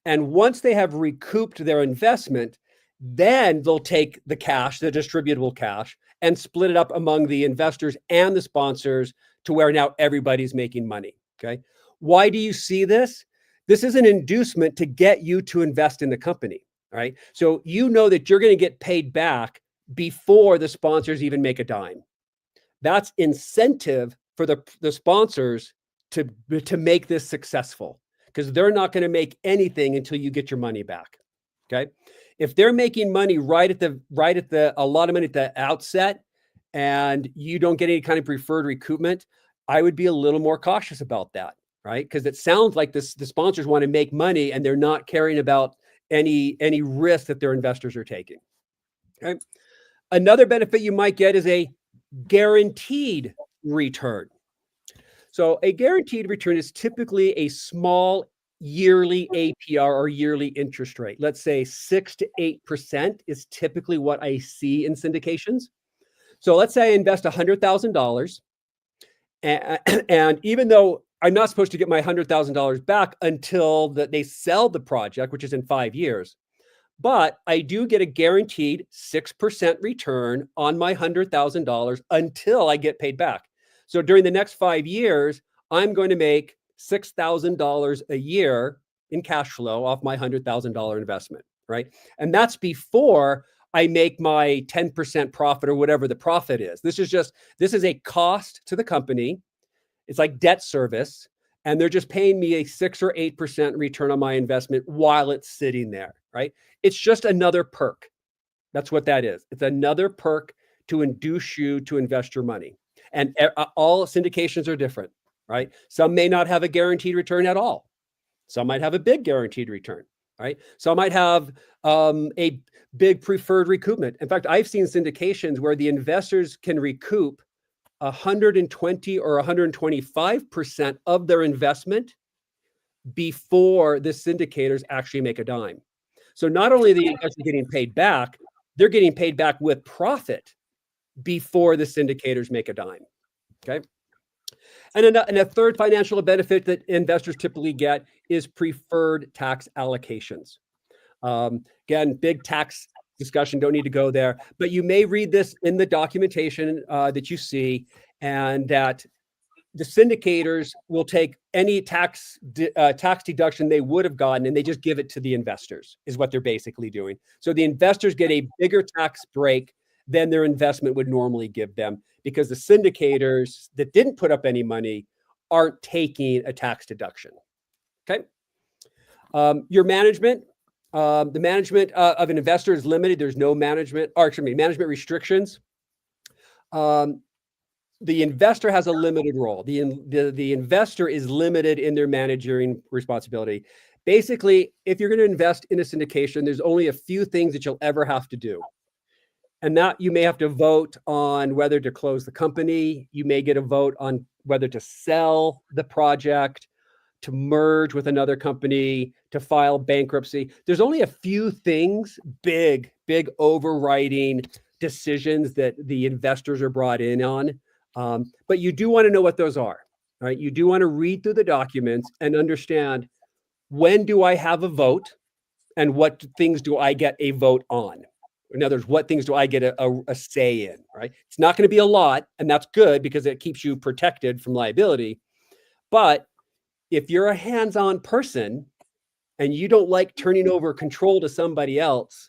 And once they have recouped their investment, then they'll take the cash, the distributable cash, and split it up among the investors and the sponsors to where now everybody's making money. Okay. Why do you see this? This is an inducement to get you to invest in the company. Right. So you know that you're going to get paid back before the sponsors even make a dime. That's incentive for the sponsors to make this successful, because they're not going to make anything until you get your money back. Okay. If they're making money right at a lot of money at the outset, and you don't get any kind of preferred recoupment, I would be a little more cautious about that, right? Because it sounds like the sponsors want to make money and they're not caring about any risk that their investors are taking. Okay. Another benefit you might get is a guaranteed return. So a guaranteed return is typically a small yearly APR or yearly interest rate. Let's say 6 to 8% is typically what I see in syndications. So let's say I invest $100,000, and even though I'm not supposed to get my $100,000 back until they sell the project, which is in 5 years, but I do get a guaranteed 6% return on my $100,000 until I get paid back. So during the next 5 years, I'm going to make $6,000 a year in cash flow off my $100,000 investment, right? And that's before I make my 10% profit or whatever the profit is. This is a cost to the company. It's like debt service, and they're just paying me a 6 or 8% return on my investment while it's sitting there, right? It's just another perk. That's what that is. It's another perk to induce you to invest your money. And all syndications are different, right? Some may not have a guaranteed return at all. Some might have a big guaranteed return, right? Some might have a big preferred recoupment. In fact, I've seen syndications where the investors can recoup 120 or 125% of their investment before the syndicators actually make a dime. So not only are the investors getting paid back, they're getting paid back with profit before the syndicators make a dime. Okay. And a third financial benefit that investors typically get is preferred tax allocations. Again, big tax discussion, don't need to go there, but you may read this in the documentation that you see, and that the syndicators will take any tax deduction they would have gotten, and they just give it to the investors, is what they're basically doing. So the investors get a bigger tax break than their investment would normally give them, because the syndicators that didn't put up any money aren't taking a tax deduction. Okay. Your management, the management of an investor is limited. There's no management restrictions. The investor has a limited role. The investor is limited in their managerial responsibility. Basically, if you're going to invest in a syndication, there's only a few things that you'll ever have to do. And that you may have to vote on whether to close the company. You may get a vote on whether to sell the project, to merge with another company, to file bankruptcy. There's only a few things, big overriding decisions that the investors are brought in on. But you do want to know what those are. right? You do want to read through the documents and understand, when do I have a vote and what things do I get a vote on? In other words, what things do I get a say in, right? It's not going to be a lot, and that's good because it keeps you protected from liability. But if you're a hands-on person and you don't like turning over control to somebody else,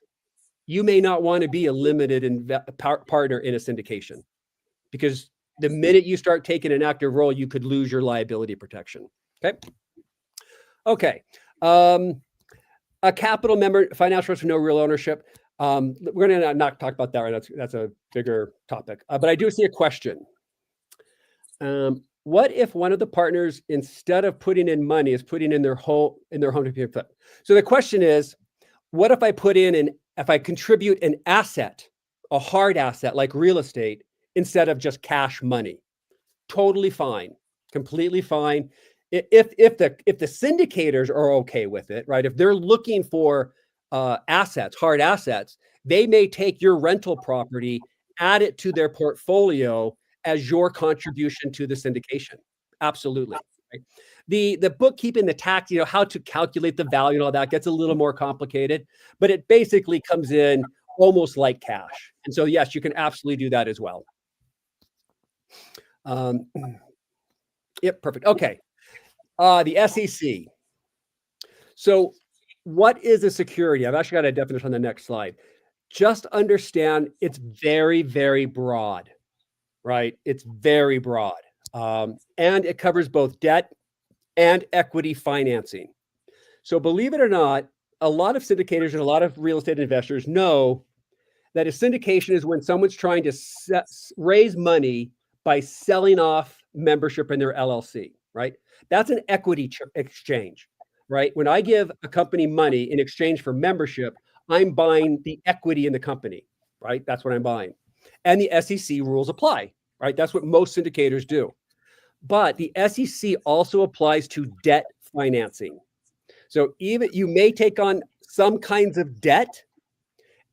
you may not want to be a limited partner in a syndication, because the minute you start taking an active role, you could lose your liability protection. Okay. A capital member, financial trust with no real ownership. We're going to not talk about that right now. That's a bigger topic. But I do see a question. What if one of the partners, instead of putting in money, is putting in their home to pay for? So the question is, what if I if I contribute an asset, a hard asset like real estate, instead of just cash money? Totally fine, completely fine. If the syndicators are okay with it, right? If they're looking for assets, hard assets, they may take your rental property, add it to their portfolio as your contribution to the syndication. Absolutely. Right? The bookkeeping, the tax, how to calculate the value and all that gets a little more complicated, but it basically comes in almost like cash. And so, yes, you can absolutely do that as well. Yep, perfect. Okay. The SEC. So what is a security? I've actually got a definition on the next slide. Just understand it's very, very broad, right? It's very broad. And it covers both debt and equity financing. So believe it or not, a lot of syndicators and a lot of real estate investors know that a syndication is when someone's trying to raise money by selling off membership in their LLC, right? That's an equity exchange, right? When I give a company money in exchange for membership, I'm buying the equity in the company, right? That's what I'm buying. And the SEC rules apply, right? That's what most syndicators do. But the SEC also applies to debt financing. So even you may take on some kinds of debt,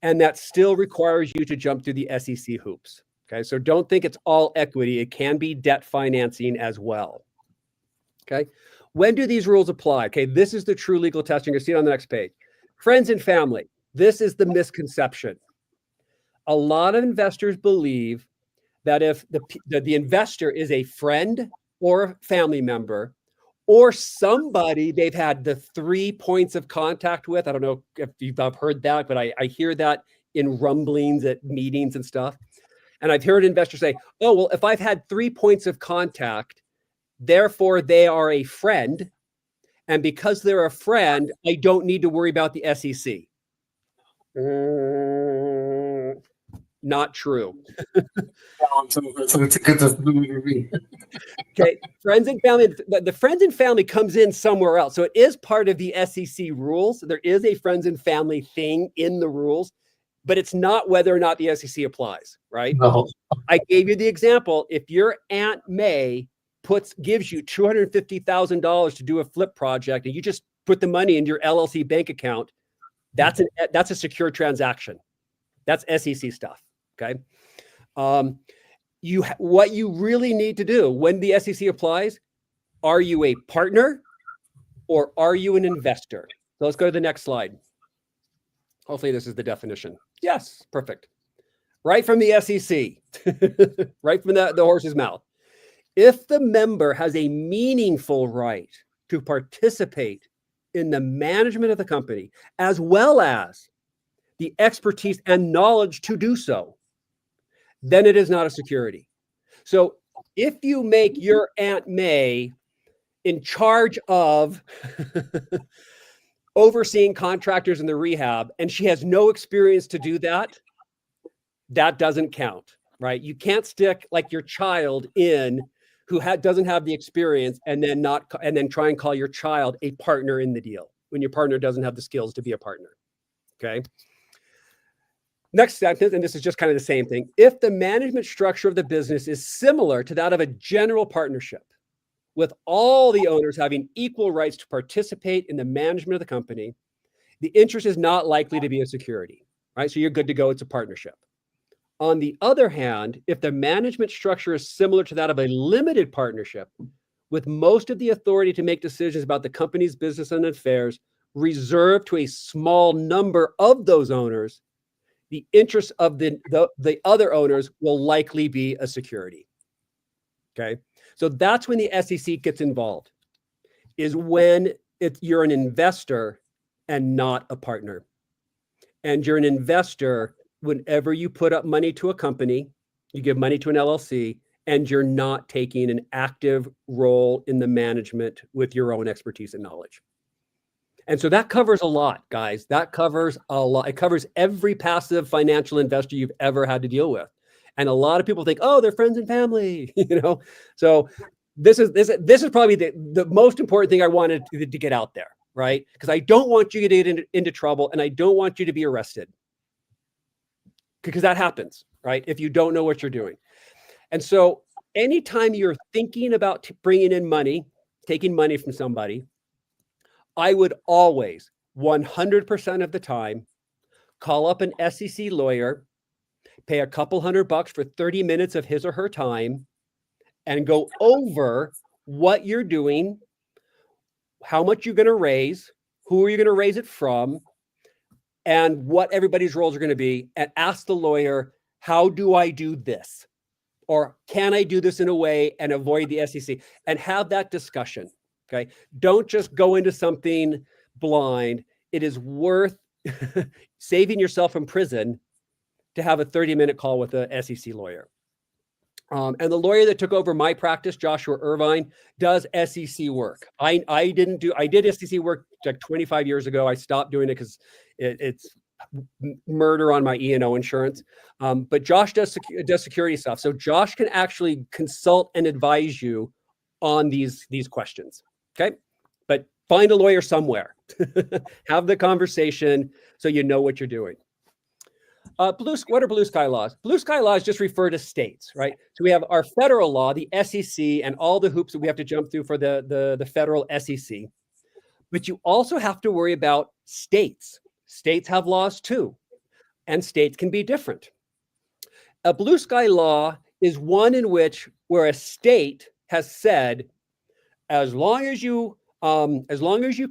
and that still requires you to jump through the SEC hoops. Okay, so don't think it's all equity. It can be debt financing as well. Okay, when do these rules apply? Okay, this is the true legal test. You're going to see it on the next page. Friends and family. This is the misconception. A lot of investors believe that if the investor is a friend or a family member or somebody they've had the 3 points of contact with, I don't know if you've heard that, but I hear that in rumblings at meetings and stuff. And I've heard investors say, oh, well, if I've had 3 points of contact, therefore they are a friend. And because they're a friend, I don't need to worry about the SEC. Not true. Okay, friends and family. The friends and family comes in somewhere else. So it is part of the SEC rules. There is a friends and family thing in the rules, but it's not whether or not the SEC applies, right? No. I gave you the example. If your Aunt May gives you $250,000 to do a flip project, and you just put the money in your LLC bank account, that's a secure transaction. That's SEC stuff. Okay. What you really need to do when the SEC applies, are you a partner or are you an investor? So let's go to the next slide. Hopefully this is the definition. Yes, perfect. Right from the SEC, right from the horse's mouth. If the member has a meaningful right to participate in the management of the company, as well as the expertise and knowledge to do so, then it is not a security. So if you make your Aunt May in charge of overseeing contractors in the rehab, and she has no experience to do that, that doesn't count, right? You can't stick like your child in who doesn't have the experience and then try and call your child a partner in the deal when your partner doesn't have the skills to be a partner. Okay. Next sentence, and this is just kind of the same thing. If the management structure of the business is similar to that of a general partnership, with all the owners having equal rights to participate in the management of the company, the interest is not likely to be a security, right? So you're good to go. It's a partnership. On the other hand, if the management structure is similar to that of a limited partnership, with most of the authority to make decisions about the company's business and affairs reserved to a small number of those owners, the interests of the other owners will likely be a security. Okay. So that's when the SEC gets involved, is when you're an investor and not a partner. And you're an investor whenever you put up money to a company, you give money to an LLC, and you're not taking an active role in the management with your own expertise and knowledge. And so that covers a lot, guys. That covers a lot. It covers every passive financial investor you've ever had to deal with. And a lot of people think, oh, they're friends and family, you know? So this is probably the most important thing I wanted to get out there, right? Because I don't want you to get into trouble, and I don't want you to be arrested, because that happens, right? If you don't know what you're doing. And so anytime you're thinking about bringing in money, taking money from somebody, I would always, 100% of the time, call up an SEC lawyer, pay a couple $100 for 30 minutes of his or her time, and go over what you're doing, how much you're going to raise, who are you going to raise it from, and what everybody's roles are going to be, and ask the lawyer, how do I do this? Or can I do this in a way and avoid the SEC? And have that discussion, okay? Don't just go into something blind. It is worth saving yourself from prison to have a 30-minute call with a SEC lawyer. And the lawyer that took over my practice, Joshua Irvine, does SEC work. I did SEC work like 25 years ago. I stopped doing it because it's murder on my E&O insurance. But Josh does security stuff. So Josh can actually consult and advise you on these questions. Okay. But find a lawyer somewhere. Have the conversation so you know what you're doing. What are blue sky laws? Blue sky laws just refer to states, right? So we have our federal law, the SEC, and all the hoops that we have to jump through for the federal SEC. But you also have to worry about states. States have laws too, and states can be different. A blue sky law is one in which where a state has said, as long as you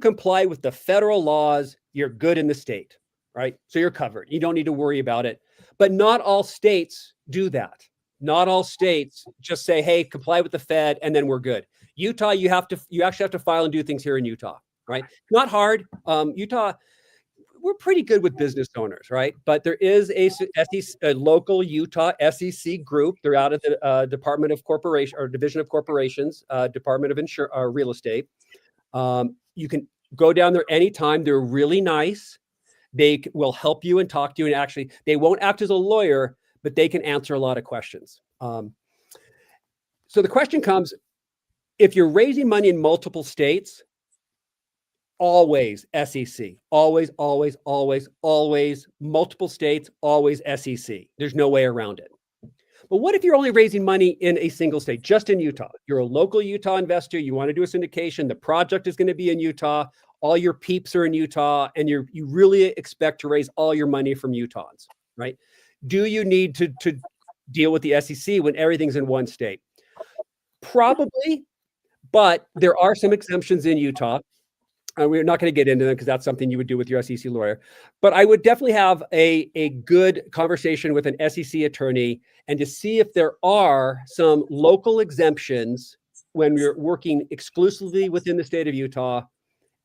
comply with the federal laws, you're good in the state. Right? So you're covered. You don't need to worry about it. But not all states do that. Not all states just say, hey, comply with the Fed, and then we're good. Utah, you actually have to file and do things here in Utah, right? Not hard. Utah, we're pretty good with business owners, right? But there is a local Utah SEC group. They're out of the Department of Corporation or Division of Corporations, Department of Real Estate. You can go down there anytime. They're really nice. They will help you and talk to you. And actually, they won't act as a lawyer, but they can answer a lot of questions. So the question comes, if you're raising money in multiple states, always SEC, always, always, always, always, multiple states, always SEC. There's no way around it. But what if you're only raising money in a single state, just in Utah? You're a local Utah investor. You want to do a syndication. The project is going to be in Utah. All your peeps are in Utah, and you really expect to raise all your money from Utahns, right? Do you need to deal with the SEC when everything's in one state? Probably, but there are some exemptions in Utah. We're not going to get into them because that's something you would do with your SEC lawyer. But I would definitely have a good conversation with an SEC attorney and to see if there are some local exemptions when you're working exclusively within the state of Utah,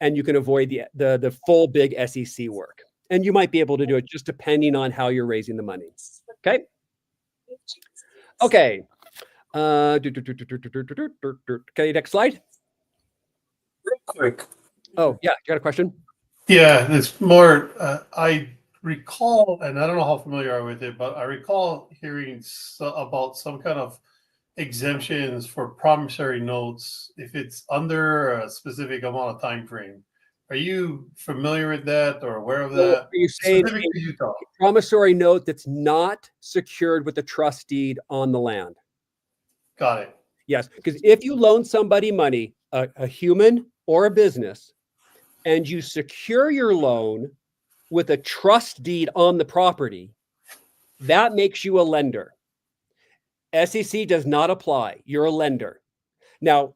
and you can avoid the full big SEC work. And you might be able to do it just depending on how you're raising the money. Okay. Okay. Okay, next slide. Real quick. Oh, yeah. You got a question? Yeah, it's more, I recall, and I don't know how familiar you are with it, but I recall hearing about some kind of exemptions for promissory notes if it's under a specific amount of time frame. Are you familiar with that or aware of that? You say Specific to Utah. Promissory note that's not secured with the trust deed on the land. Got it. Yes, because if you loan somebody money, a human or a business, and you secure your loan with a trust deed on the property, that makes you a lender. SEC does not apply. You're a lender. Now,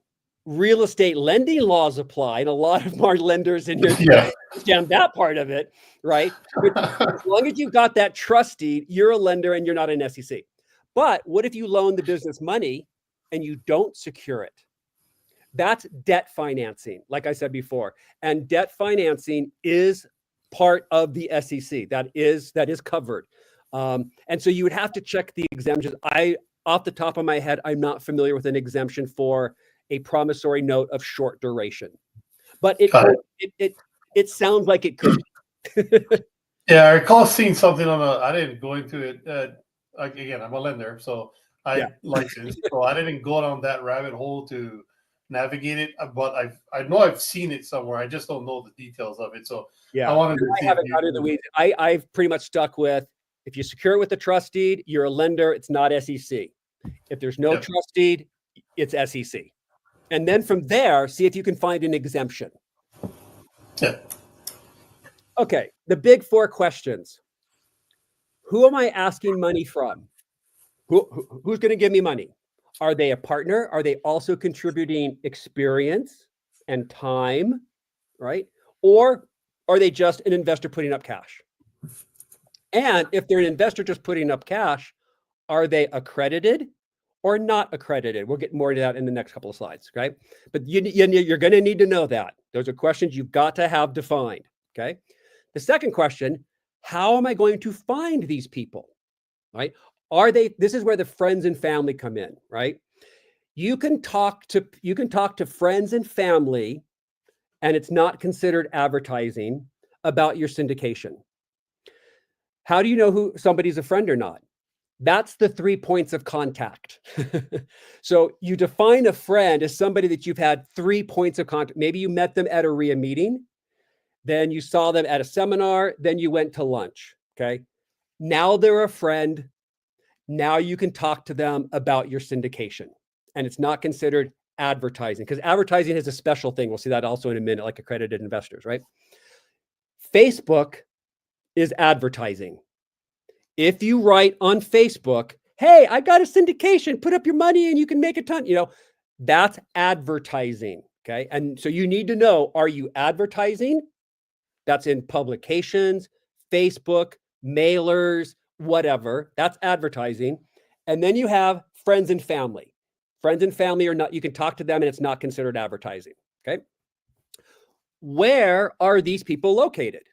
real estate lending laws apply, and a lot of our lenders in here Yeah. understand that part of it, right? But as long as you've got that trust deed, you're a lender and you're not an SEC. But what if you loan the business money and you don't secure it? That's debt financing, like I said before. And debt financing is part of the SEC. That is covered. And so you would have to check the exemptions. Off the top of my head, I'm not familiar with an exemption for a promissory note of short duration, but it sounds like it could. Yeah, I recall seeing something I didn't go into it. Again, I'm a lender, so licensed, so I didn't go down that rabbit hole to navigate it. But I know I've seen it somewhere. I just don't know the details of it. So Yeah, I wanted to I haven't got into the weeds. I've pretty much stuck with, if you secure it with the trust deed, you're a lender. It's not SEC. If there's no trust deed, it's SEC. And then from there, see if you can find an exemption. Yeah. Okay, the big four questions. Who am I asking money from? Who's going to give me money? Are they a partner? Are they also contributing experience and time, right? Or are they just an investor putting up cash? And if they're an investor just putting up cash, are they accredited or not accredited? We'll get more to that in the next couple of slides, okay? But you're going to need to know that. Those are questions you've got to have defined, okay? The second question, how am I going to find these people, right? This is where the friends and family come in, right? You can talk to friends and family, and it's not considered advertising about your syndication. How do you know who somebody's a friend or not? That's the 3 points of contact. So you define a friend as somebody that you've had 3 points of contact. Maybe you met them at a RIA meeting, then you saw them at a seminar, then you went to lunch, okay? Now they're a friend. Now you can talk to them about your syndication. And it's not considered advertising, because advertising is a special thing. We'll see that also in a minute, like accredited investors, right? Facebook is advertising. If you write on Facebook, hey, I got a syndication, put up your money and you can make a ton, that's advertising, okay? And so you need to know, are you advertising? That's in publications, Facebook, mailers, whatever. That's advertising. And then you have friends and family. Friends and family are not, you can talk to them and it's not considered advertising, okay? Where are these people located?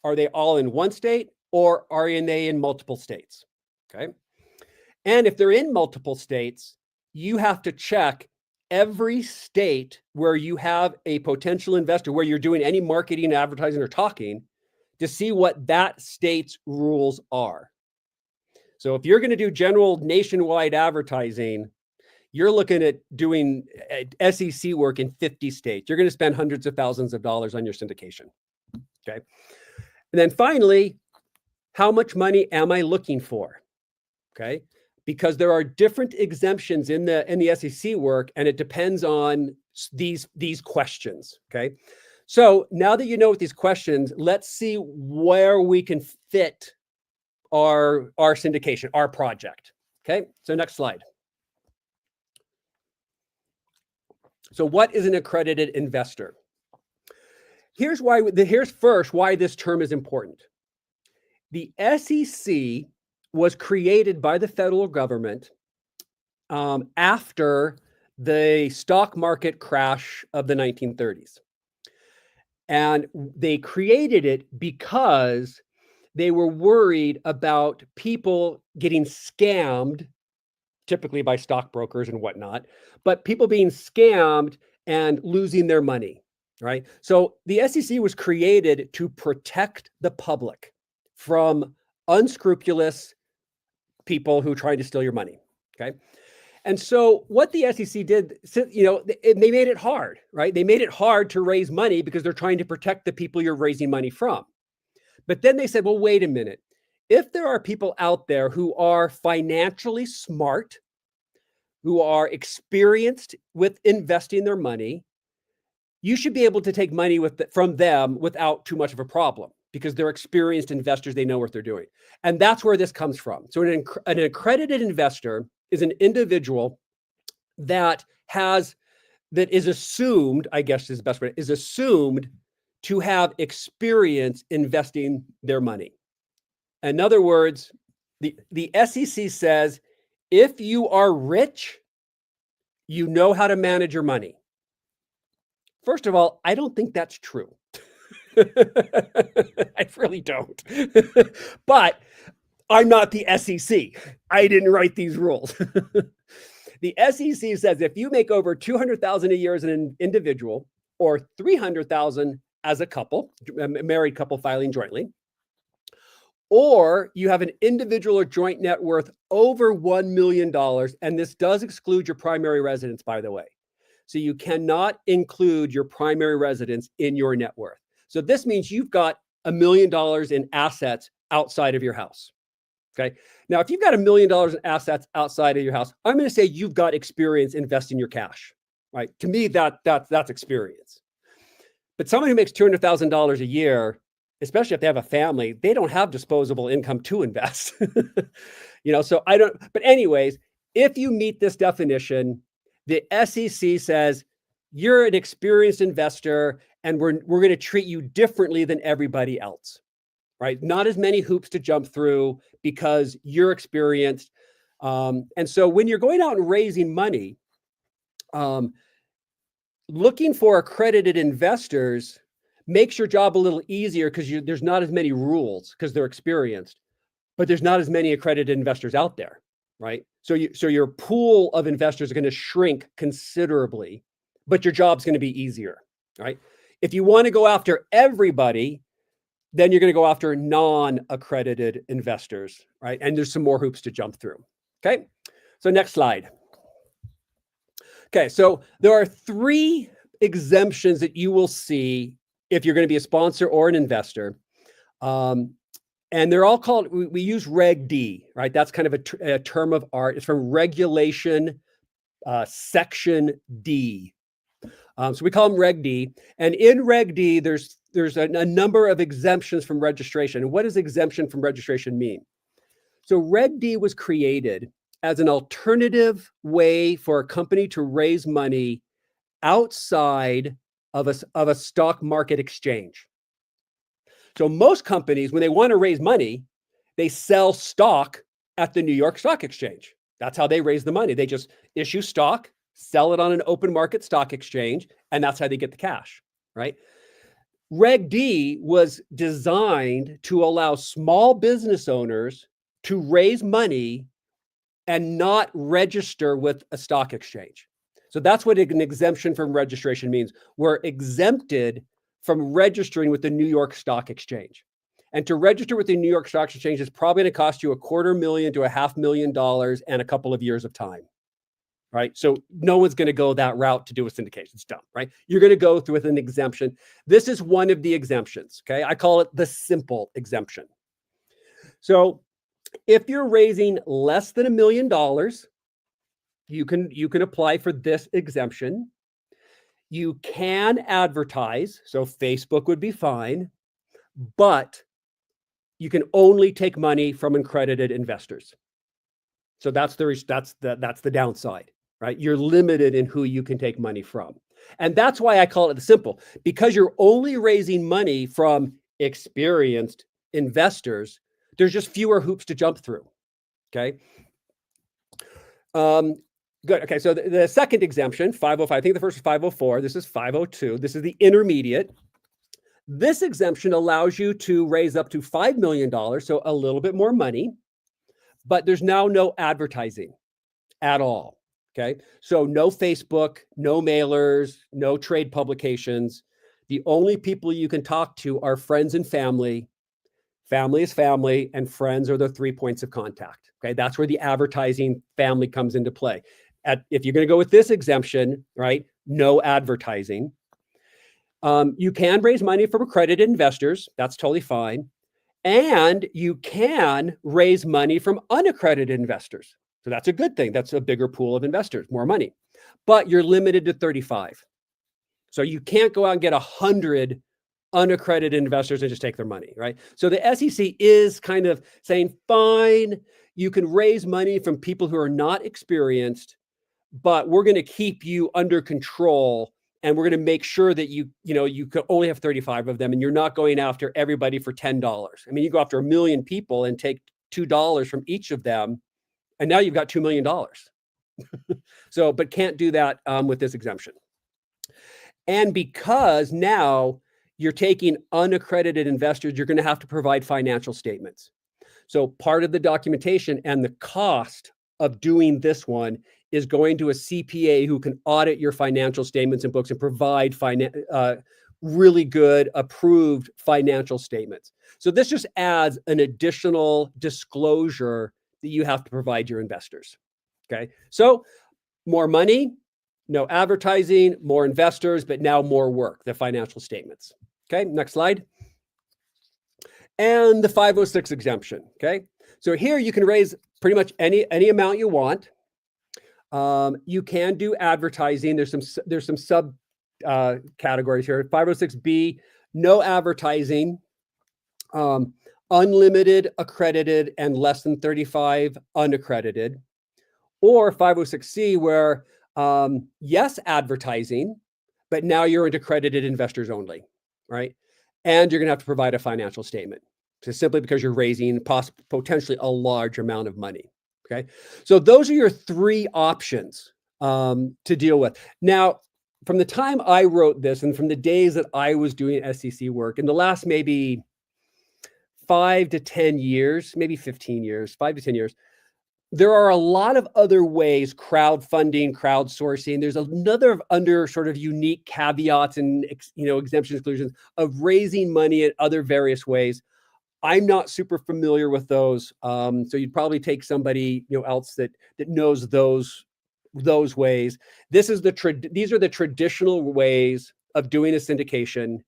Are they all in one state or are they in multiple states? Okay. And if they're in multiple states, you have to check every state where you have a potential investor, where you're doing any marketing, advertising, or talking, to see what that state's rules are. So if you're going to do general nationwide advertising, you're looking at doing SEC work in 50 states. You're going to spend hundreds of thousands of dollars on your syndication. Okay. And then finally, how much money am I looking for? Okay. Because there are different exemptions in the SEC work, and it depends on these questions. Okay. So now that you know what these questions, let's see where we can fit our syndication, our project. Okay. So next slide. So what is an accredited investor? Here's first why this term is important. The SEC was created by the federal government after the stock market crash of the 1930s. And they created it because they were worried about people getting scammed, typically by stockbrokers and whatnot, but people being scammed and losing their money, right? So the SEC was created to protect the public from unscrupulous people who tried to steal your money, okay? And so what the SEC did, they made it hard, right? They made it hard to raise money because they're trying to protect the people you're raising money from. But then they said, well, wait a minute. If there are people out there who are financially smart, who are experienced with investing their money, you should be able to take money from them without too much of a problem, because they're experienced investors. They know what they're doing. And that's where this comes from. So an accredited investor is an individual that has that is assumed, I guess is the best way, is assumed to have experience investing their money. In other words, the SEC says, if you are rich, you know how to manage your money. First of all, I don't think that's true. I really don't. But I'm not the SEC. I didn't write these rules. The SEC says if you make over $200,000 a year as an individual or $300,000 as a couple, a married couple filing jointly, or you have an individual or joint net worth over $1 million, and this does exclude your primary residence, by the way. So you cannot include your primary residence in your net worth. So this means you've got $1 million in assets outside of your house. Okay. Now, if you've got $1 million in assets outside of your house, I'm going to say you've got experience investing your cash, right? To me, that's experience. But someone who makes $200,000 a year, especially if they have a family, they don't have disposable income to invest. So I don't. But anyways, if you meet this definition, the SEC says you're an experienced investor, and we're going to treat you differently than everybody else. Right? Not as many hoops to jump through because you're experienced. And so when you're going out and raising money, looking for accredited investors makes your job a little easier because there's not as many rules because they're experienced, but there's not as many accredited investors out there, right? So your pool of investors are going to shrink considerably, but your job's going to be easier, right? If you want to go after everybody, then you're going to go after non-accredited investors, right? And there's some more hoops to jump through. Okay. So next slide. Okay. So there are 3 exemptions that you will see if you're going to be a sponsor or an investor. And they're all called, we use Reg D, right? That's kind of a term of art. It's from Regulation Section D. So we call them Reg D. And in Reg D, there's a number of exemptions from registration. And what does exemption from registration mean? So Reg D was created as an alternative way for a company to raise money outside of a stock market exchange. So most companies, when they want to raise money, they sell stock at the New York Stock Exchange. That's how they raise the money. They just issue stock, sell it on an open market stock exchange, and that's how they get the cash, right? Reg D was designed to allow small business owners to raise money and not register with a stock exchange. So that's what an exemption from registration means. We're exempted from registering with the New York Stock Exchange. And to register with the New York Stock Exchange is probably going to cost you $250,000 to $500,000 and a couple of years of time. Right? So no one's going to go that route to do a syndication. It's dumb, right? You're going to go through with an exemption. This is one of the exemptions. Okay. I call it the simple exemption. So if you're raising less than $1 million, you can apply for this exemption. You can advertise. So Facebook would be fine, but you can only take money from accredited investors. So that's the downside. Right? You're limited in who you can take money from. And that's why I call it the simple, because you're only raising money from experienced investors. There's just fewer hoops to jump through. Okay. Good. Okay. So the second exemption, 505, I think the first was 504. This is 502. This is the intermediate. This exemption allows you to raise up to $5 million. So a little bit more money, but there's now no advertising at all. Okay. So no Facebook, no mailers, no trade publications. The only people you can talk to are friends and family. Family is family, and friends are the 3 points of contact. Okay. That's where the advertising family comes into play. If you're going to go with this exemption, right? No advertising. You can raise money from accredited investors. That's totally fine. And you can raise money from unaccredited investors. So that's a good thing. That's a bigger pool of investors, more money. But you're limited to 35. So you can't go out and get 100 unaccredited investors and just take their money, right? So the SEC is kind of saying, fine, you can raise money from people who are not experienced, but we're going to keep you under control. And we're going to make sure that you can only have 35 of them, and you're not going after everybody for $10. I mean, you go after 1 million people and take $2 from each of them, and now you've got $2 million. So, but can't do that with this exemption. And because now you're taking unaccredited investors, you're going to have to provide financial statements. So part of the documentation and the cost of doing this one is going to a CPA who can audit your financial statements and books and provide really good approved financial statements. So this just adds an additional disclosure that you have to provide your investors. Okay. So more money, no advertising, more investors, but now more work, the financial statements. Okay. Next slide. And the 506 exemption. Okay. So here you can raise pretty much any amount you want. You can do advertising. There's some sub categories here. 506B, no advertising, unlimited accredited and less than 35 unaccredited, or 506C where yes, advertising, but now you're into accredited investors only, right? And you're going to have to provide a financial statement, just simply because you're raising potentially a large amount of money. Okay, so those are your three options to deal with. Now, from the time I wrote this and from the days that I was doing SEC work in the last maybe 5 to 10 years, maybe 15 years, 5 to 10 years, there are a lot of other ways, crowdfunding, crowdsourcing. There's another under sort of unique caveats and exemptions, exclusions of raising money in other various ways. I'm not super familiar with those, so you'd probably take somebody else that knows those ways. These are the traditional ways of doing a syndication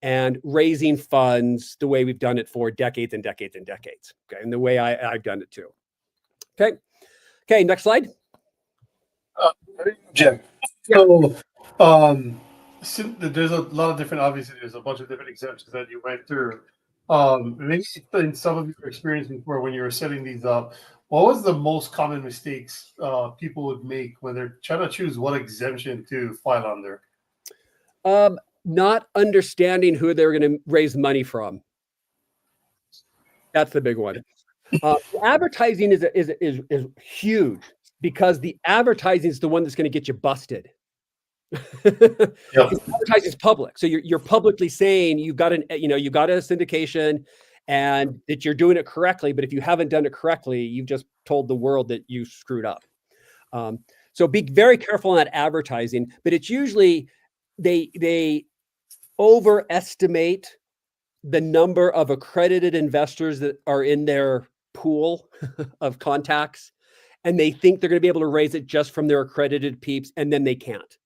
and raising funds the way we've done it for decades and decades and decades. Okay, and the way I've done it too. Okay. Next slide. Jim. So, there's a lot of different. Obviously, there's a bunch of different exemptions that you went through. Maybe in some of your experience before when you were setting these up, what was the most common mistakes people would make when they're trying to choose what exemption to file under? Not understanding who they're going to raise money from. That's the big one. Advertising is huge because the advertising is the one that's going to get you busted. Yep. Advertising is public, so you're publicly saying you've got a syndication and that you're doing it correctly. But if you haven't done it correctly, you've just told the world that you screwed up. So be very careful on that advertising. But it's usually they overestimate the number of accredited investors that are in their pool of contacts, and they think they're going to be able to raise it just from their accredited peeps, and then they can't.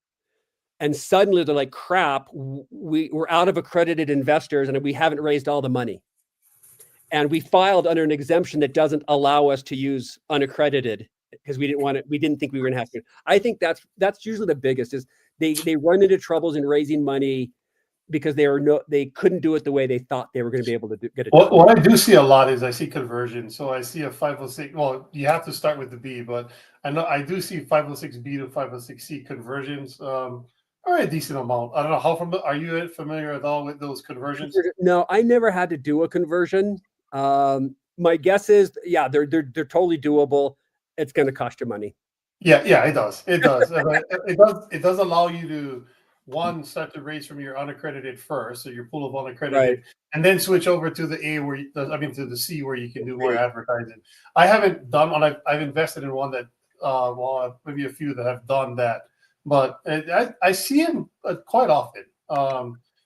And suddenly they're like, crap, we're out of accredited investors and we haven't raised all the money. And we filed under an exemption that doesn't allow us to use unaccredited because we didn't think we were going to have to. I think that's usually the biggest is they run into troubles in raising money because they couldn't do it the way they thought they were going to be able to get it done. What I do see a lot is I see conversion. So I see a 506. Well, you have to start with the B, but I do see 506B to 506C conversions. Or a decent amount. I don't know are you familiar at all with those conversions? No, I never had to do a conversion. My guess is, yeah, they're totally doable. It's going to cost you money. Yeah, it does. It does. It does allow you to start to raise from your unaccredited first, so your pool of unaccredited, right, and then switch over to the A to the C where you can do more advertising. I haven't done one. I've invested in one that maybe a few that have done that. But I see him quite often.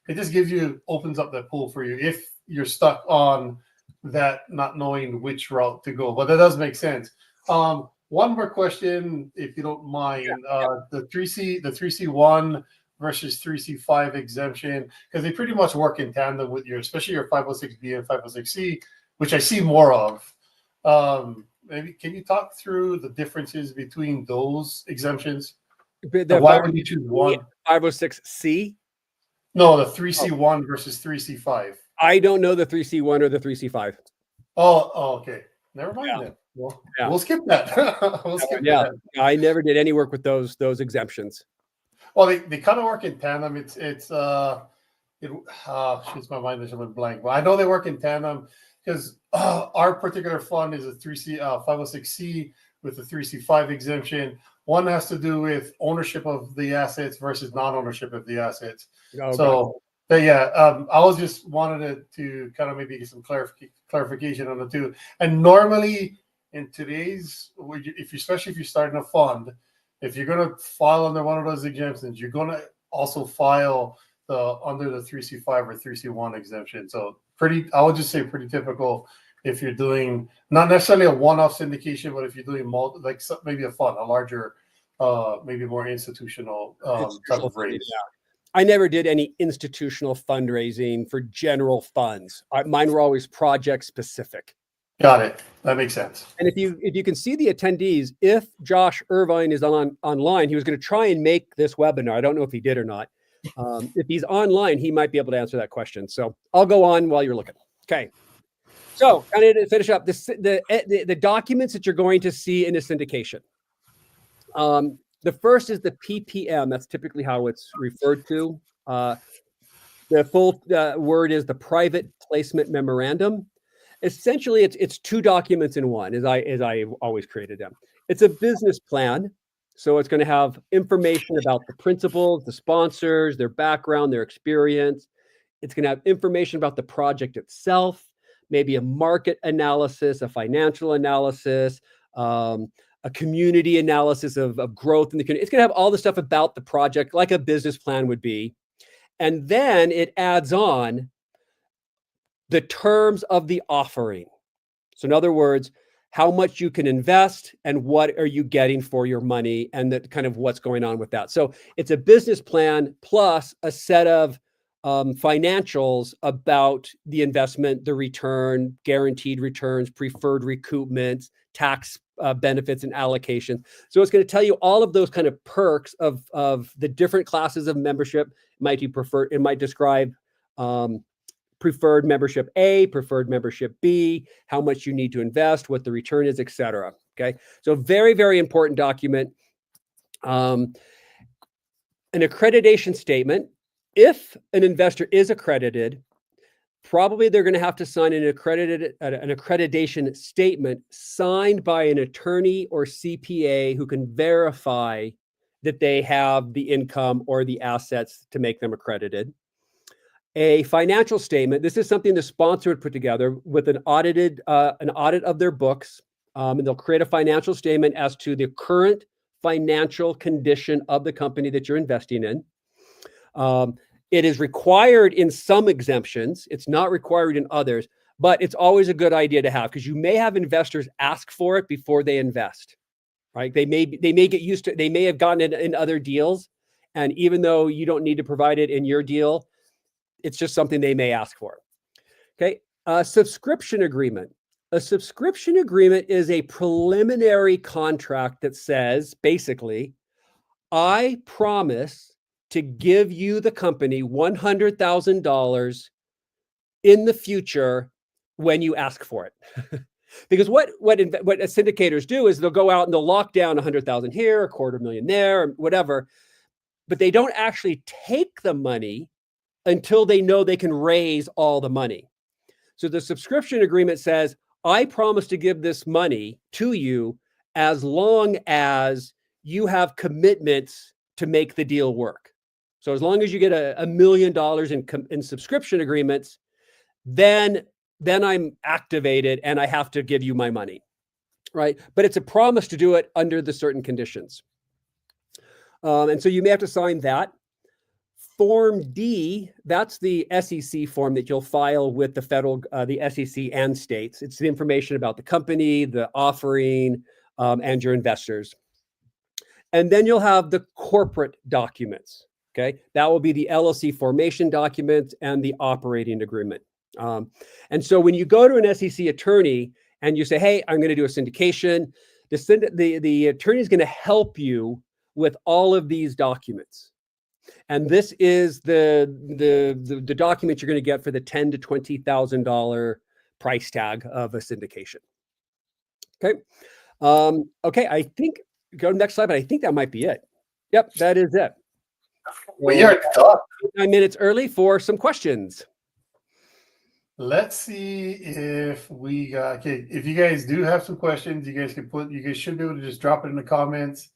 It just opens up that pool for you if you're stuck on that, not knowing which route to go. But that does make sense. One more question, if you don't mind. The 3C1 versus 3C5 exemption, because they pretty much work in tandem with especially your 506B and 506C, which I see more of. Maybe can you talk through the differences between those exemptions? Why would you choose one? 506C? No, the 3C1 versus 3C5. I don't know the 3C1 or the 3C5. Oh, okay. Never mind then. Well, Yeah. we'll skip that. We'll skip Yeah, that. I never did any work with those exemptions. Well, they kind of work in tandem. Shoots my mind, I went blank. But I know they work in tandem because our particular fund is a 3C 506C with a 3C5 exemption. One has to do with ownership of the assets versus non-ownership of the assets. Oh, So, but yeah, I was just wanted to kind of maybe get some clarification on the two. And normally in today's, especially if you're starting a fund, if you're going to file under one of those exemptions, you're going to also file under the 3C5 or 3C1 exemption. So I would just say pretty typical if you're doing not necessarily a one-off syndication, but if you're doing maybe a fund, a larger, maybe more institutional type of raise. Yeah. I never did any institutional fundraising for general funds. Mine were always project specific. Got it. That makes sense. And if you can see the attendees, if Josh Irvine is online, he was going to try and make this webinar. I don't know if he did or not. If he's online, he might be able to answer that question. So I'll go on while you're looking. Okay. So kind of to finish up, the documents that you're going to see in a syndication. The first is the PPM. That's typically how it's referred to. The full word is the Private Placement Memorandum. Essentially, it's two documents in one, as I always created them. It's a business plan. So it's going to have information about the principals, the sponsors, their background, their experience. It's going to have information about the project itself, maybe a market analysis, a financial analysis, a community analysis of growth in the community. It's going to have all the stuff about the project like a business plan would be. And then it adds on the terms of the offering. So in other words, how much you can invest and what are you getting for your money and that kind of what's going on with that. So it's a business plan plus a set of financials about the investment, the return, guaranteed returns, preferred recoupments, tax benefits and allocation. So it's going to tell you all of those kind of perks of the different classes of membership. It might describe preferred membership A, preferred membership B, how much you need to invest, what the return is, etc. Okay, so very, very important document. An accreditation statement. If an investor is accredited, probably they're going to have to sign an accreditation statement signed by an attorney or CPA who can verify that they have the income or the assets to make them accredited. A financial statement. This is something the sponsor would put together with an audit of their books, and they'll create a financial statement as to the current financial condition of the company that you're investing in. It is required in some exemptions. It's not required in others, but it's always a good idea to have because you may have investors ask for it before they invest. Right? They may get used to it. They may have gotten it in other deals, and even though you don't need to provide it in your deal, it's just something they may ask for. Okay. A subscription agreement. A subscription agreement is a preliminary contract that says, basically, I promise to give you the company $100,000 in the future when you ask for it. Because what syndicators do is they'll go out and they'll lock down 100,000 here, $250,000 there, whatever, but they don't actually take the money until they know they can raise all the money. So the subscription agreement says, I promise to give this money to you as long as you have commitments to make the deal work. So as long as you get $1 million in subscription agreements, then I'm activated and I have to give you my money, right? But it's a promise to do it under the certain conditions. And so you may have to sign that. Form D, that's the SEC form that you'll file with the federal, the SEC and states. It's the information about the company, the offering, and your investors. And then you'll have the corporate documents, okay? That will be the LLC formation documents and the operating agreement. And so when you go to an SEC attorney and you say, hey, I'm going to do a syndication, the attorney is going to help you with all of these documents. And this is the document you're going to get for the $10,000 to $20,000 price tag of a syndication. Okay. Okay. I think go to the next slide, but I think that might be it. Yep, that is it. We are done. 9 minutes early for some questions. Let's see if we got, okay. If you guys do have some questions, you guys should be able to just drop it in the comments.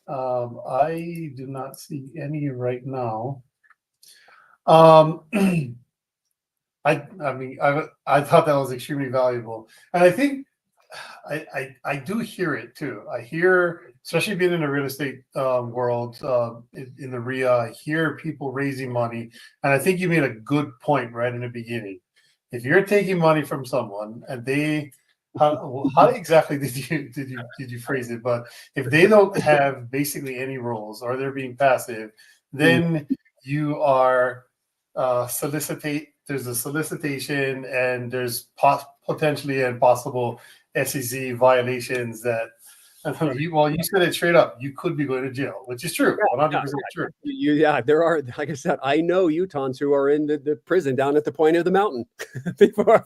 I do not see any right now. I mean, I thought that was extremely valuable, and I think I do hear it too. I hear, especially being in the real estate world, in the RIA, I hear people raising money, and I think you made a good point right in the beginning. If you're taking money from someone and they, how exactly did you phrase it? But if they don't have basically any roles or they're being passive, then you are there's a solicitation, and there's potentially and possible SEC violations that, well, you said it straight up. You could be going to jail, which is true, 100% true. Yeah, there are, like I said, I know Utahns who are in the prison down at the point of the mountain for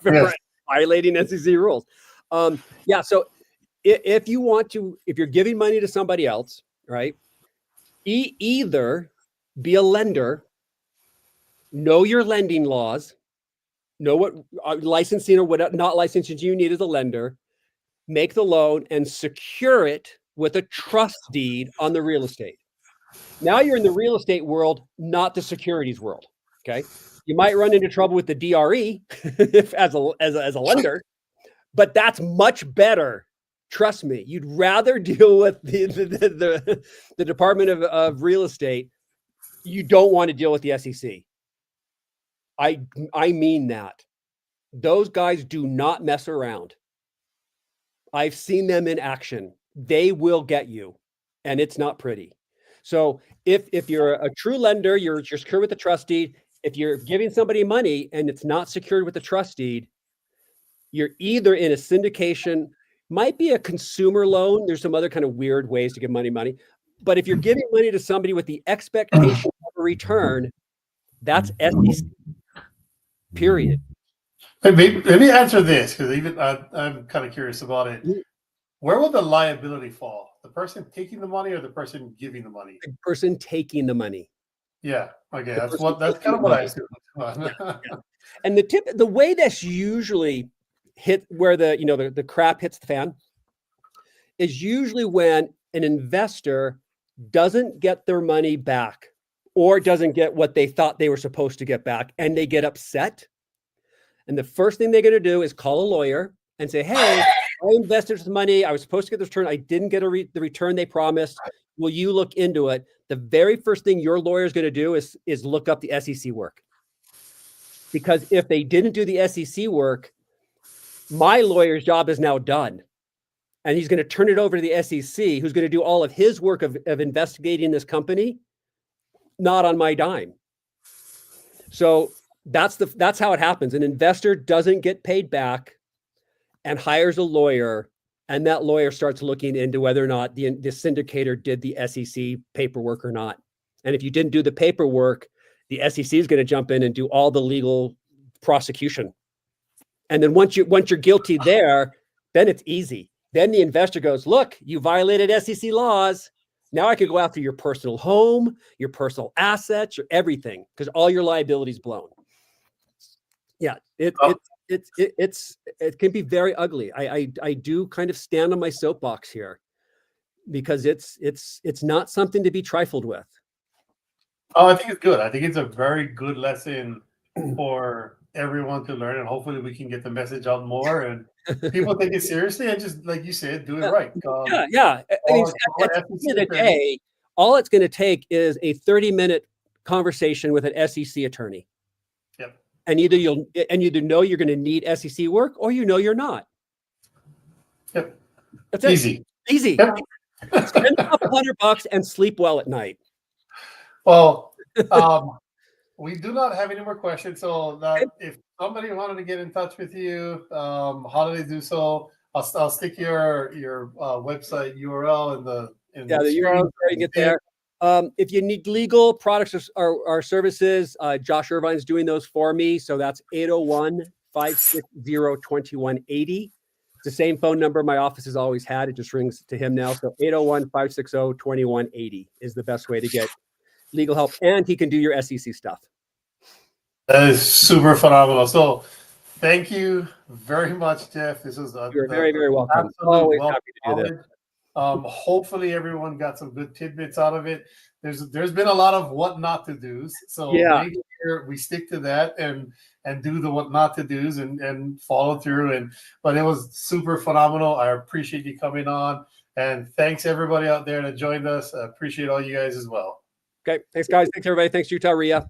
violating SEC rules. Yeah, so if you're giving money to somebody else, right, either be a lender, know your lending laws, know what licensing or what not licensing you need as a lender, make the loan and secure it with a trust deed on the real estate. Now you're in the real estate world, not the securities world. Okay. You might run into trouble with the DRE as a lender, but that's much better. Trust me, you'd rather deal with the Department of Real Estate. You don't want to deal with the SEC. I mean that. Those guys do not mess around. I've seen them in action. They will get you, and it's not pretty. So if you're a true lender, you're secure with the trust deed. If you're giving somebody money and it's not secured with the trust deed, you're either in a syndication, might be a consumer loan. There's some other kind of weird ways to give money. But if you're giving money to somebody with the expectation of a return, that's SEC. Period. Let me answer this, because even I'm kind of curious about it. Where will the liability fall? The person taking the money or the person giving the money? The person taking the money. Yeah. Okay. That's kind of what I assumed. Yeah. And the way that's usually hit, where the crap hits the fan, is usually when an investor doesn't get their money back or doesn't get what they thought they were supposed to get back, and they get upset. And the first thing they're going to do is call a lawyer and say, hey, I invested some money. I was supposed to get the return. I didn't get the return they promised. Will you look into it? The very first thing your lawyer is going to do is look up the SEC work. Because if they didn't do the SEC work, my lawyer's job is now done. And he's going to turn it over to the SEC, who's going to do all of his work of investigating this company, not on my dime. So that's how it happens. An investor doesn't get paid back and hires a lawyer, and that lawyer starts looking into whether or not the syndicator did the SEC paperwork or not. And if you didn't do the paperwork, the SEC is going to jump in and do all the legal prosecution. And then once you're guilty there, then it's easy. Then the investor goes, look, you violated SEC laws. Now I could go after your personal home, your personal assets, your everything, because all your liability is blown. Yeah, it can be very ugly. I do kind of stand on my soapbox here, because it's not something to be trifled with. Oh, I think it's good. I think it's a very good lesson for everyone to learn, and hopefully we can get the message out more and people take it seriously and just, like you said, do it right. Yeah. I mean, at the end of the day, all it's going to take is a 30-minute conversation with an SEC attorney. Yep. And either know you're going to need SEC work, or you're not. Yep. That's it. Easy. Yep. Spend $100 and sleep well at night. Well, we do not have any more questions. So if somebody wanted to get in touch with you, how do they do so? I'll stick your website URL in the URL where you get there. If you need legal products or services, Josh Irvine's doing those for me. So that's 801-560-2180. It's the same phone number my office has always had. It just rings to him now. So 801-560-2180 is the best way to get legal help. And he can do your SEC stuff. That is super phenomenal. So thank you very much, Jeff. This was You're very, very welcome. absolute Always wealth happy to of do this. knowledge. Hopefully everyone got some good tidbits out of it. There's been a lot of what not to do's. So Yeah. make sure we stick to that and do the what not to do's and follow through. But it was super phenomenal. I appreciate you coming on. And thanks everybody out there that joined us. I appreciate all you guys as well. Okay. Thanks, guys. Thanks, everybody. Thanks, Utah RIA.